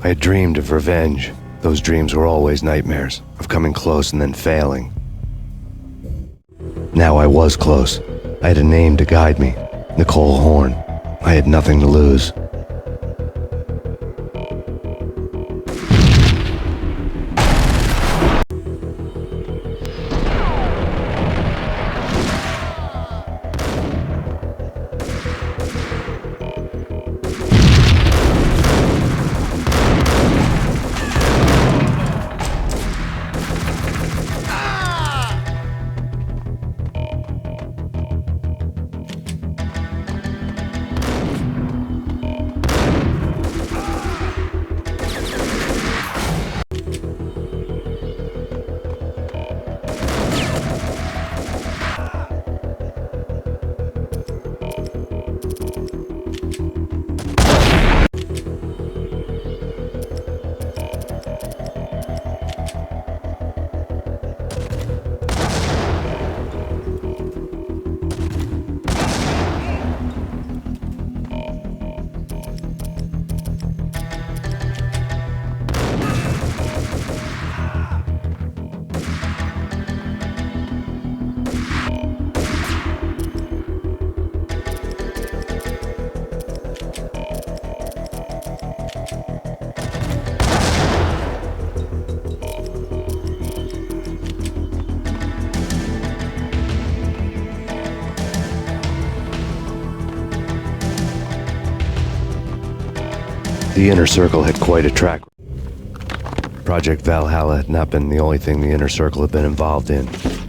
I had dreamed of revenge. Those dreams were always nightmares, of coming close and then failing. Now I was close. I had a name to guide me, Nicole Horn. I had nothing to lose. The Inner Circle had quite a track. Project Valhalla had not been the only thing the Inner Circle had been involved in.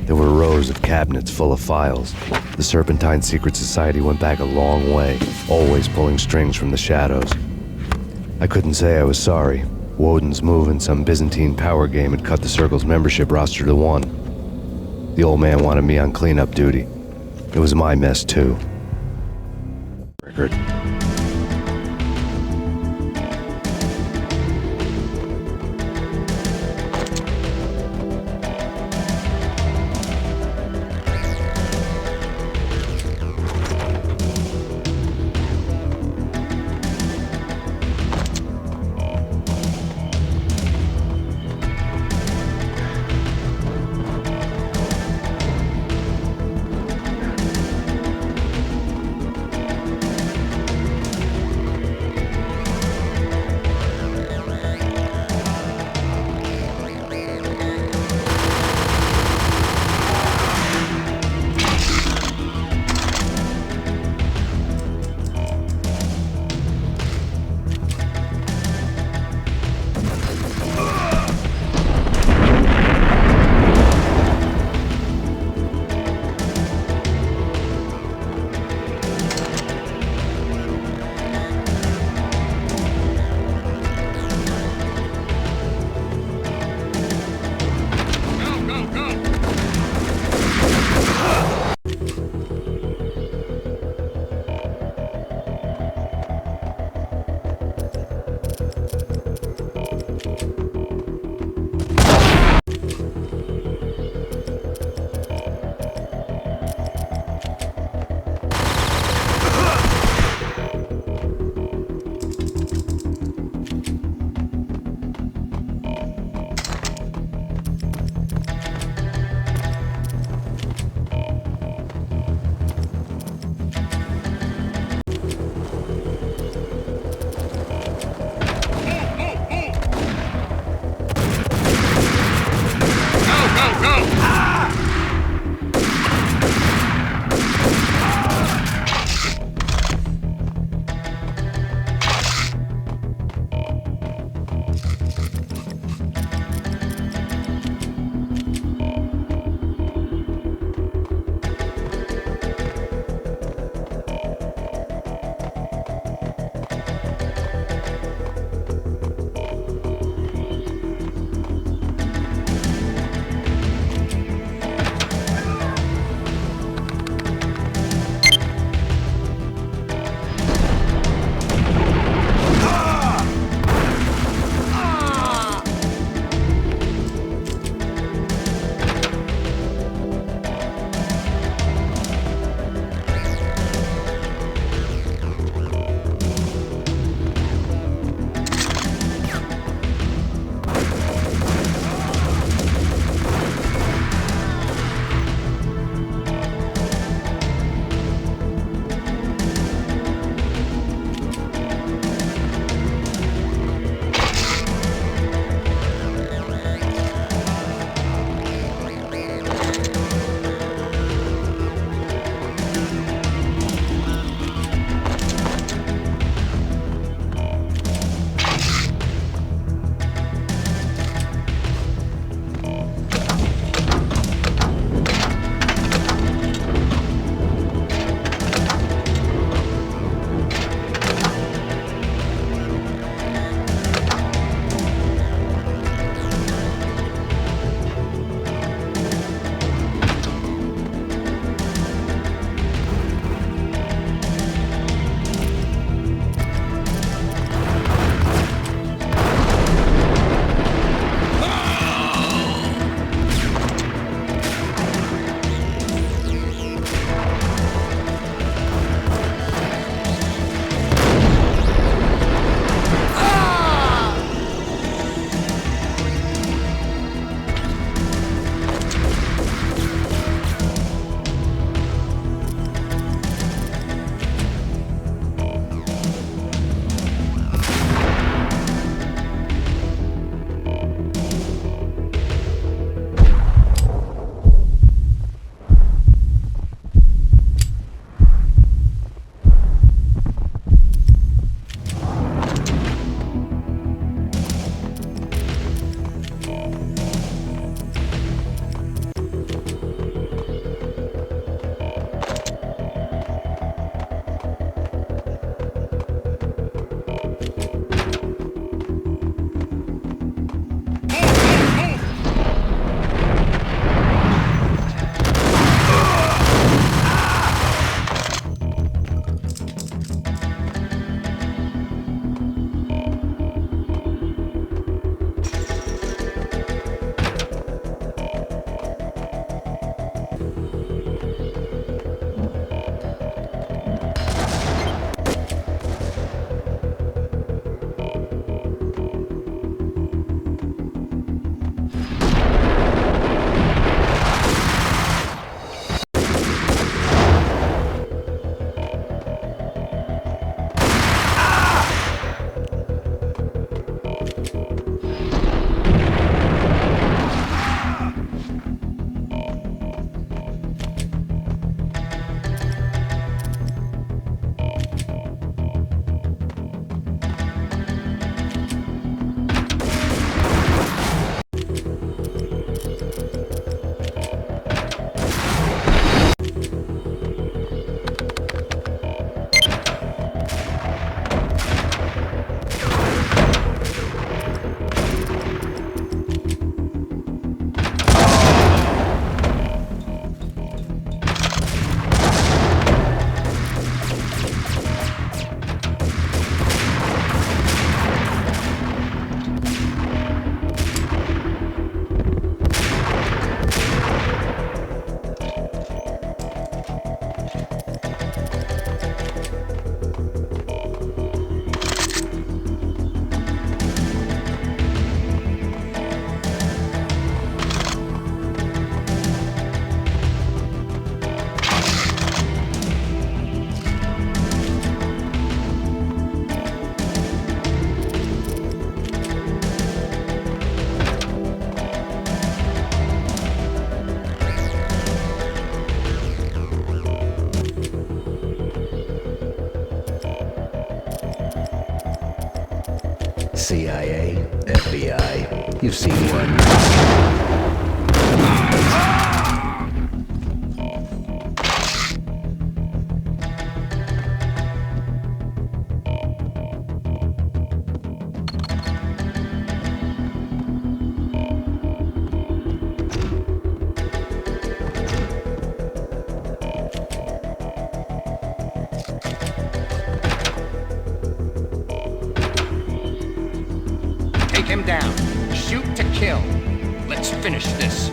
There were rows of cabinets full of files. The Serpentine Secret Society went back a long way, always pulling strings from the shadows. I couldn't say I was sorry. Woden's move in some Byzantine power game had cut the Circle's membership roster to 1. The old man wanted me on cleanup duty. It was my mess too. Record. CIA, FBI, you've seen one. Take him down. Shoot to kill. Let's finish this.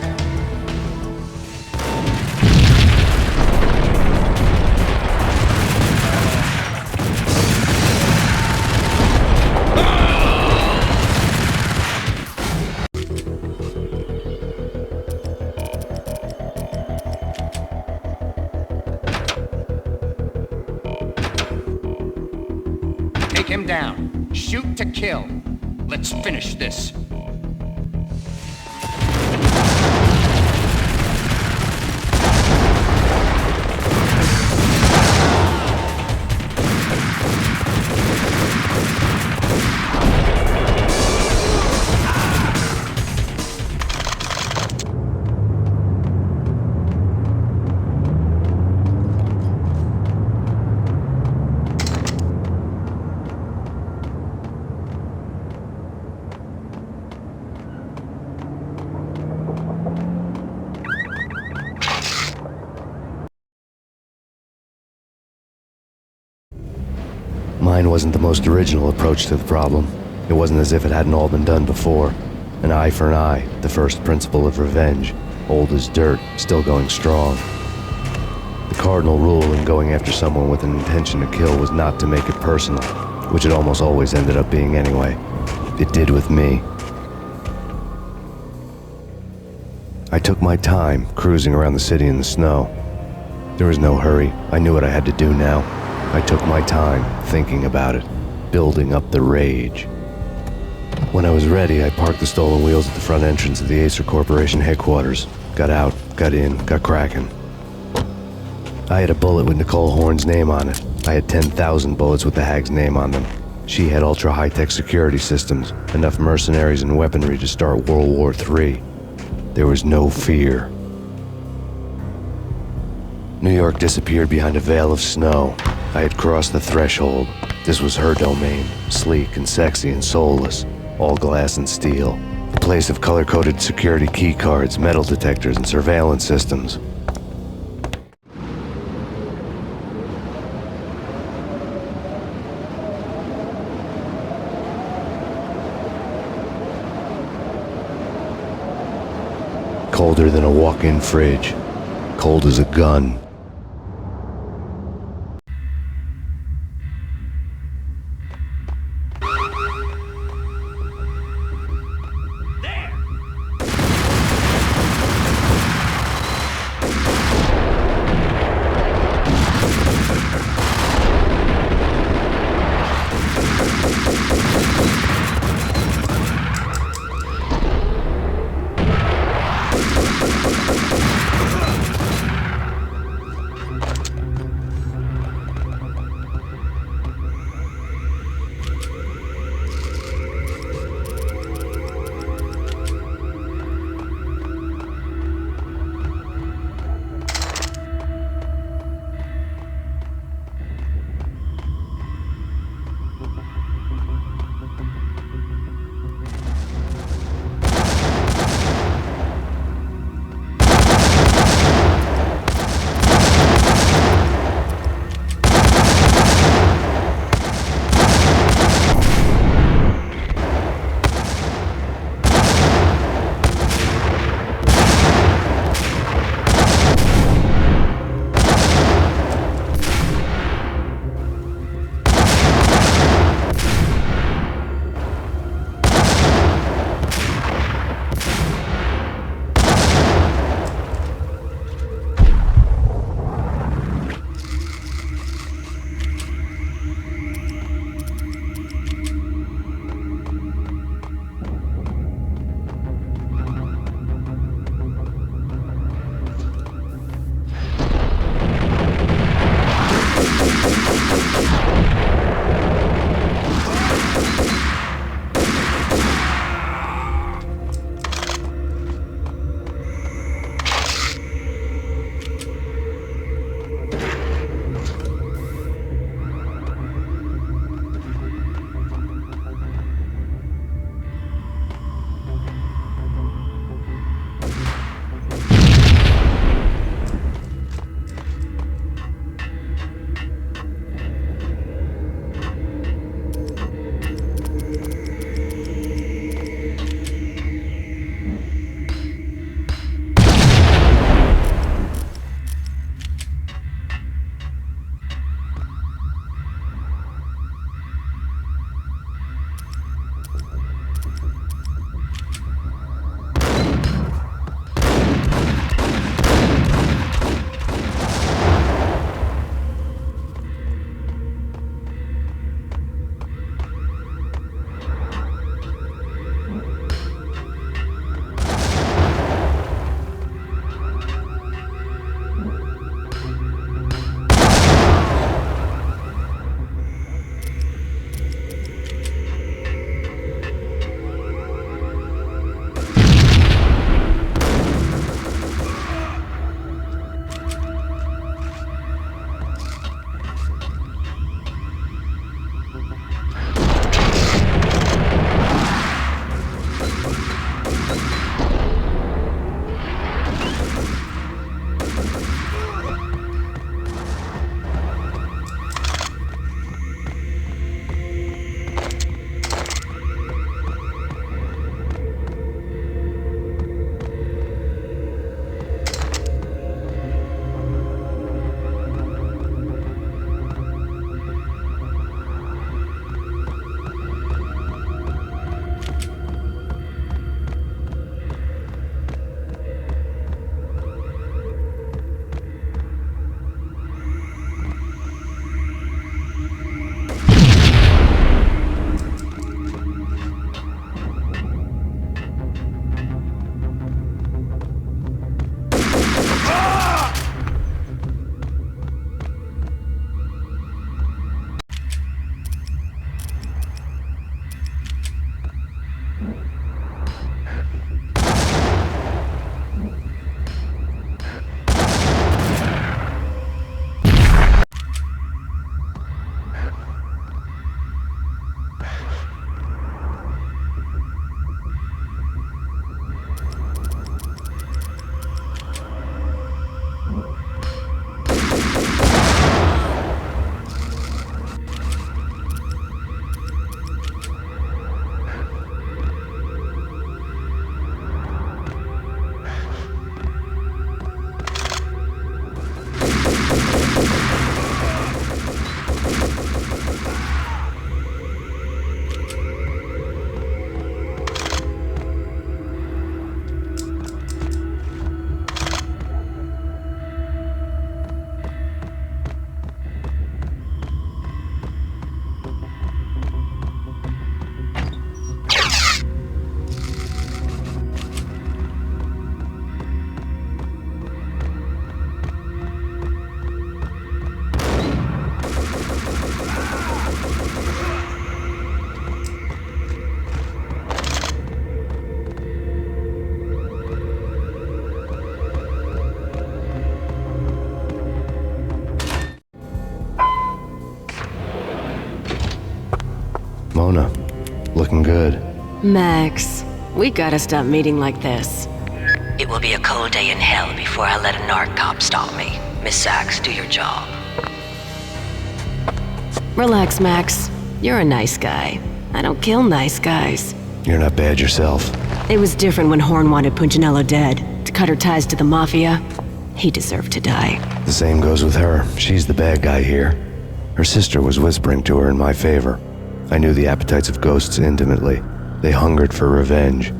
Take him down. Shoot to kill. Let's finish this. Mine wasn't the most original approach to the problem. It wasn't as if it hadn't all been done before. An eye for an eye, the first principle of revenge. Old as dirt, still going strong. The cardinal rule in going after someone with an intention to kill was not to make it personal, which it almost always ended up being anyway. It did with me. I took my time, cruising around the city in the snow. There was no hurry. I knew what I had to do now. I took my time, thinking about it, building up the rage. When I was ready, I parked the stolen wheels at the front entrance of the Acer Corporation headquarters. Got out, got in, got cracking. I had a bullet with Nicole Horn's name on it. I had 10,000 bullets with the hag's name on them. She had ultra-high-tech security systems, enough mercenaries and weaponry to start World War III. There was no fear. New York disappeared behind a veil of snow. I had crossed the threshold. This was her domain, sleek and sexy and soulless, all glass and steel. A place of color-coded security key cards, metal detectors, and surveillance systems. Colder than a walk-in fridge. Cold as a gun. Mona. Looking good. Max, we gotta stop meeting like this. It will be a cold day in hell before I let a narc cop stop me. Miss Sachs, do your job. Relax, Max. You're a nice guy. I don't kill nice guys. You're not bad yourself. It was different when Horn wanted Punchinello dead. To cut her ties to the Mafia. He deserved to die. The same goes with her. She's the bad guy here. Her sister was whispering to her in my favor. I knew the appetites of ghosts intimately. They hungered for revenge.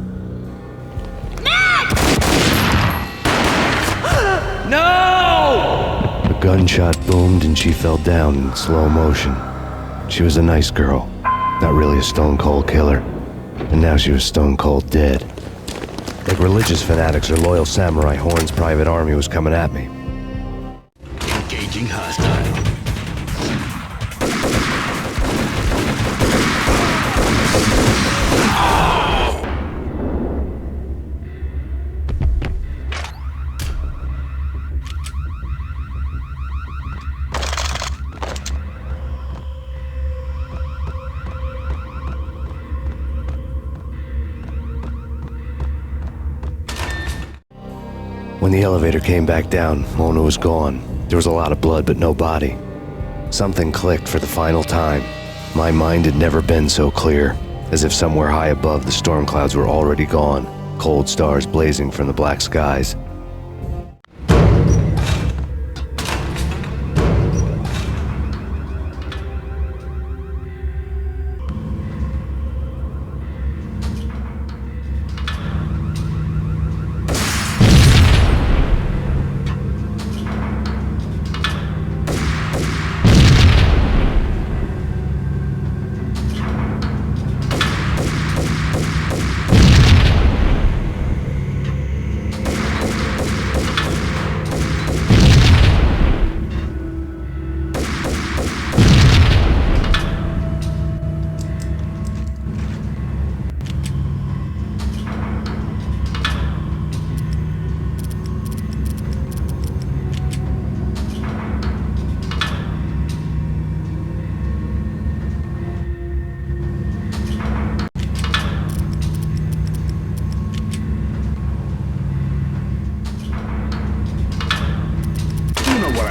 No! A gunshot boomed and she fell down in slow motion. She was a nice girl. Not really a stone-cold killer. And now she was stone-cold dead. Like religious fanatics or loyal samurai, Horn's private army was coming at me. Engaging hostile. When the elevator came back down, Mona was gone. There was a lot of blood, but no body. Something clicked for the final time. My mind had never been so clear, as if somewhere high above the storm clouds were already gone, cold stars blazing from the black skies.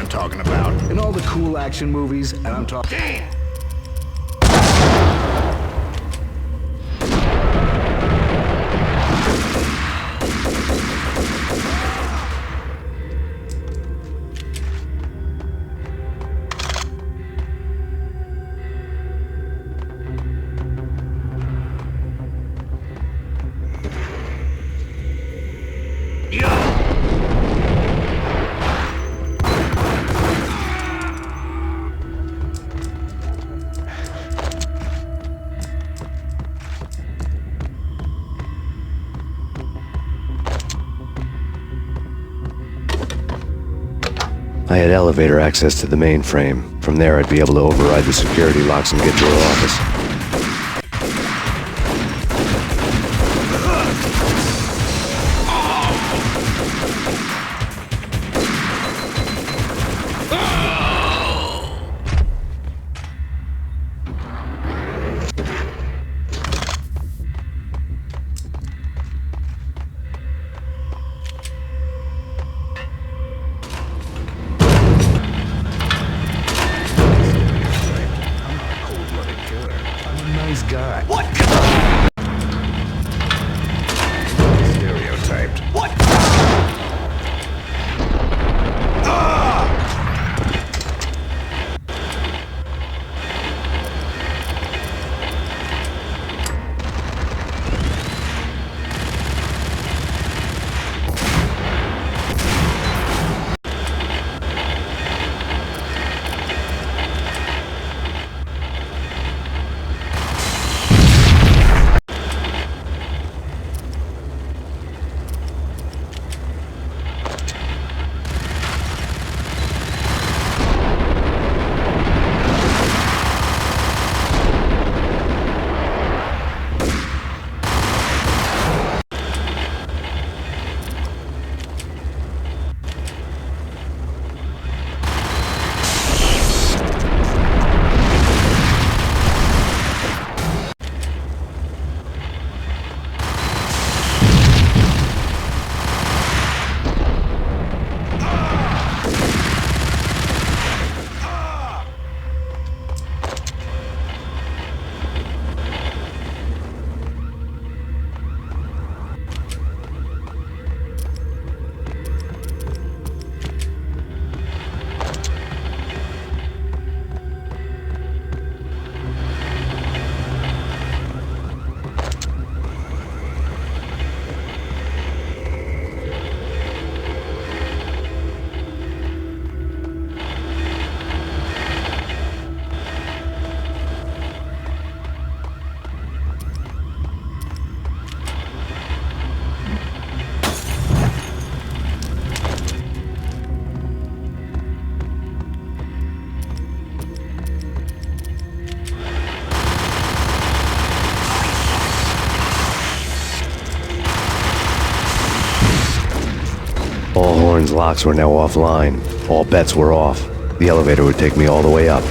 Talking about in all the cool action movies, and I'm talking. Damn! I had elevator access to the mainframe. From there, I'd be able to override the security locks and get to her office. All Horn's locks were now offline. All bets were off. The elevator would take me all the way up.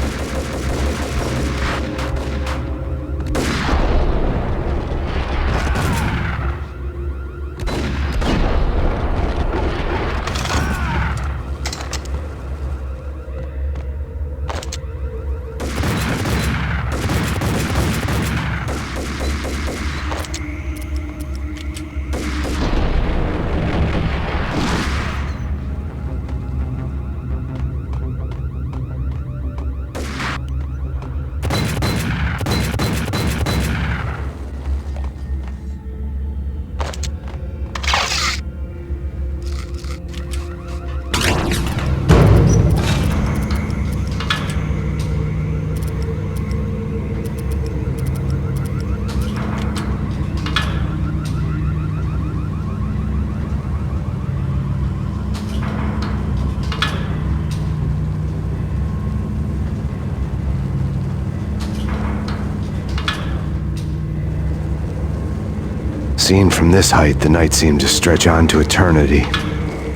Seen from this height, the night seemed to stretch on to eternity.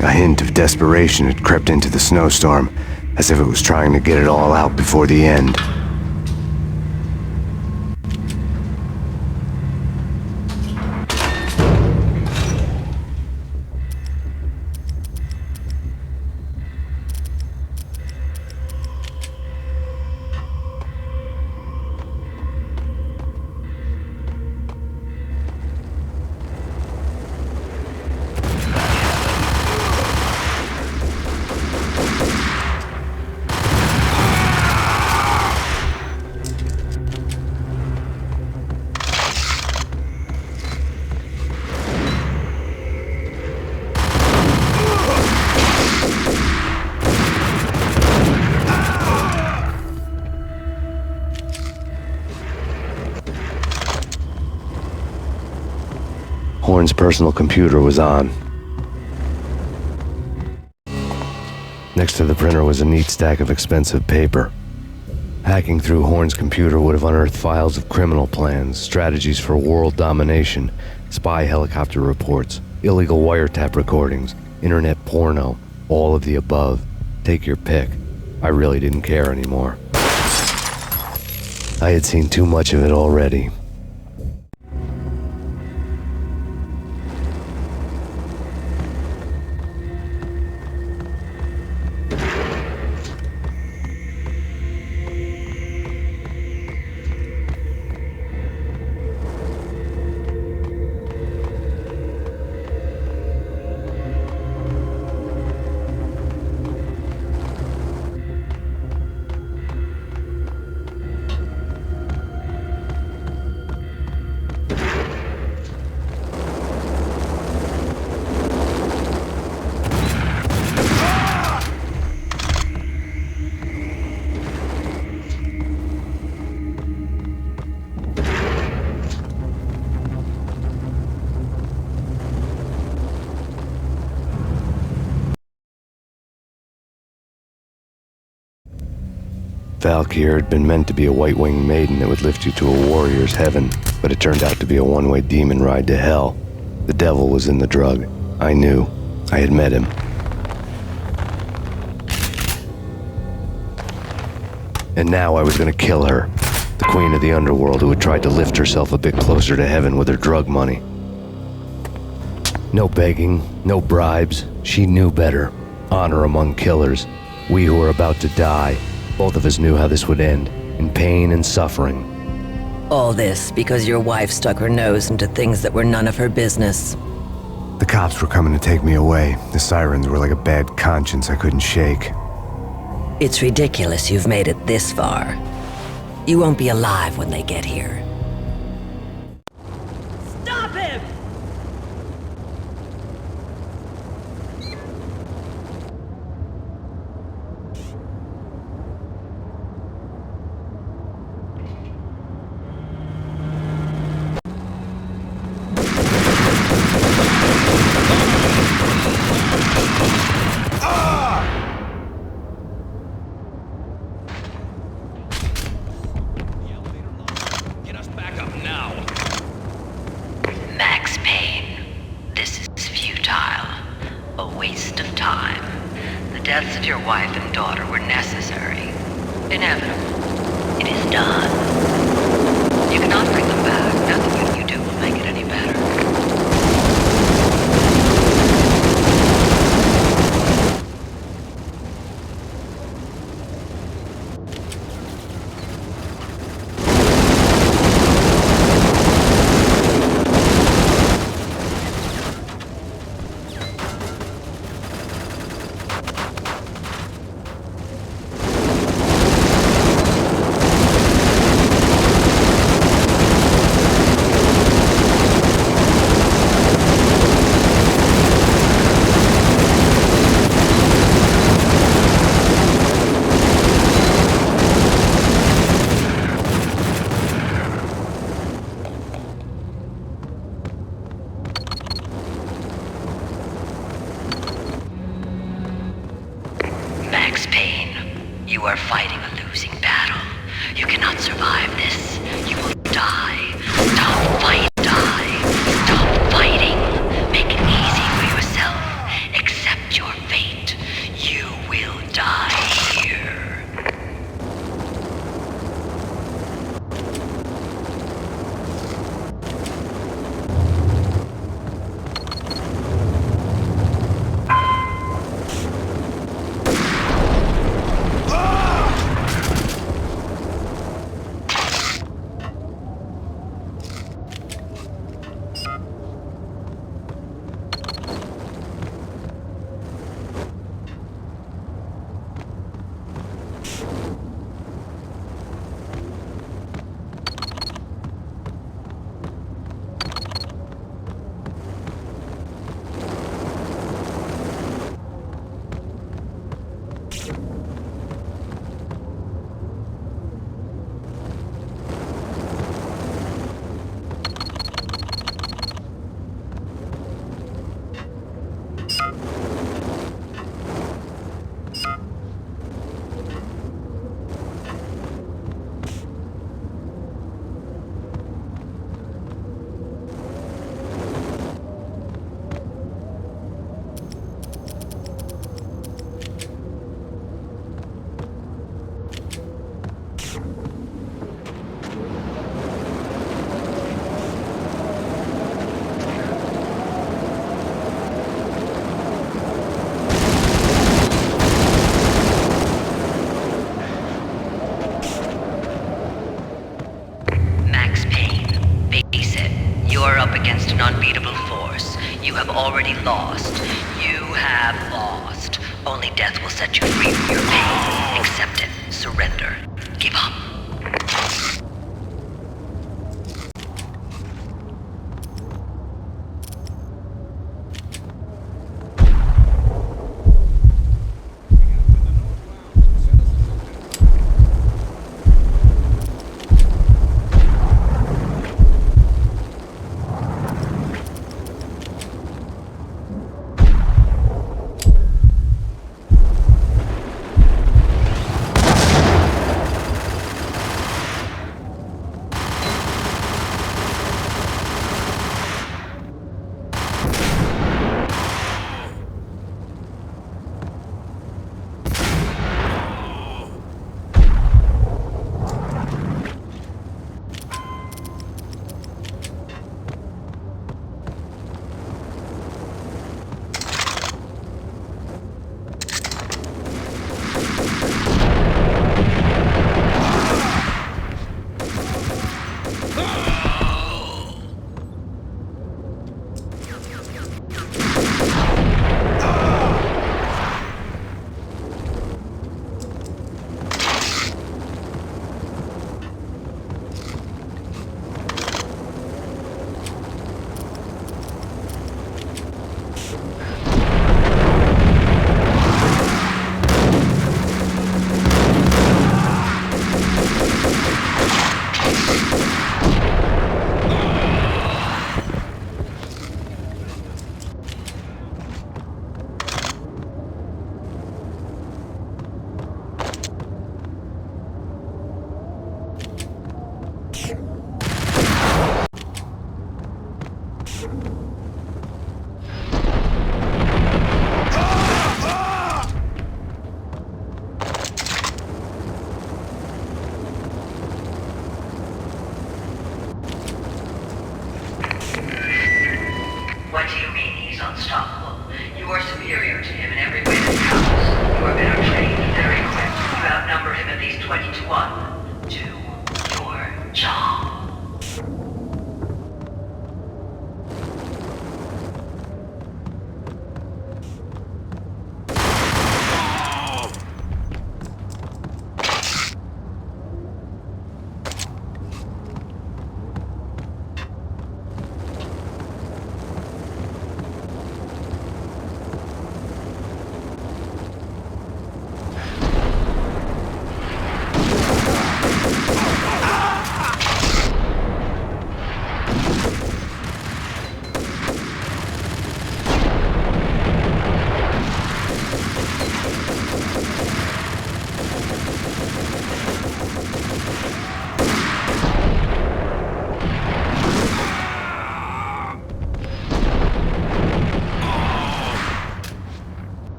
A hint of desperation had crept into the snowstorm, as if it was trying to get it all out before the end. Horn's personal computer was on. Next to the printer was a neat stack of expensive paper. Hacking through Horn's computer would have unearthed files of criminal plans, strategies for world domination, spy helicopter reports, illegal wiretap recordings, internet porno, all of the above. Take your pick. I really didn't care anymore. I had seen too much of it already. Valkyr had been meant to be a white-winged maiden that would lift you to a warrior's heaven, but it turned out to be a one-way demon ride to hell. The devil was in the drug. I knew. I had met him. And now I was gonna kill her, the queen of the underworld who had tried to lift herself a bit closer to heaven with her drug money. No begging, no bribes. She knew better. Honor among killers. We who were about to die. Both of us knew how this would end, in pain and suffering. All this because your wife stuck her nose into things that were none of her business. The cops were coming to take me away. The sirens were like a bad conscience I couldn't shake. It's ridiculous you've made it this far. You won't be alive when they get here. Stop him! Get us deaths of your wife and daughter were necessary, inevitable. It is done. You cannot bring them back. Nothing you do will make it any better. Max Payne, you are fighting a losing battle. You cannot survive this. You will die. Stop fighting. Die. Stop fighting. Make it easy for yourself. Accept your fate. You will die here. Against an unbeatable force. You have already lost. You have lost. Only death will set you free from your pain. Accept it. Surrender. Give up. top. You are superior to him in every way that counts. You are better trained, better equipped. You outnumber him at least 20 to 1. Do your job.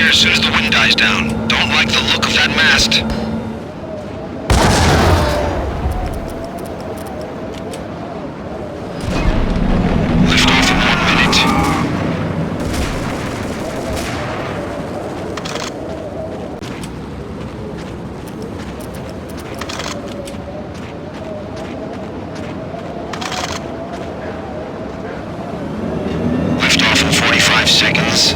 As soon as the wind dies down. Don't like the look of that mast. Lift off in 1 minute. Lift off in 45 seconds.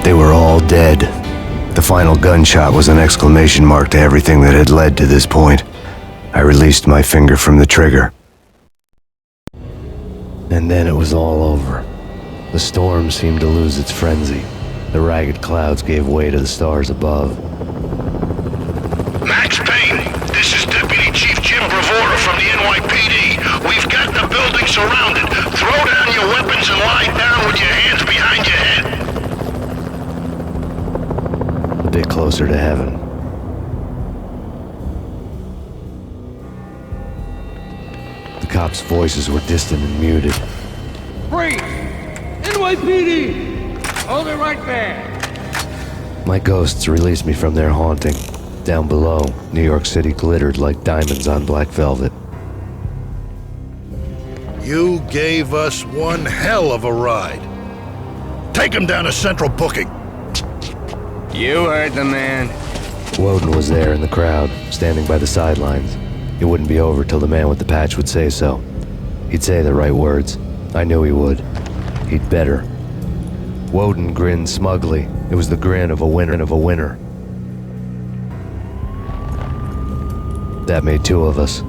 They were all dead. The final gunshot was an exclamation mark to everything that had led to this point. I released my finger from the trigger. And then it was all over. The storm seemed to lose its frenzy. The ragged clouds gave way to the stars above. Max Payne, this is Deputy Chief Jim Bravura from the NYPD. We've got the building surrounded. Throw down your weapons and lie down with your hands behind your head. A bit closer to heaven. The cops' voices were distant and muted. Freeze! NYPD! Hold it right there! My ghosts released me from their haunting. Down below, New York City glittered like diamonds on black velvet. You gave us one hell of a ride. Take him down to Central Booking. You heard the man. Woden was there in the crowd, standing by the sidelines. It wouldn't be over till the man with the patch would say so. He'd say the right words. I knew he would. He'd better. Woden grinned smugly. It was the grin of a winner. That made two of us.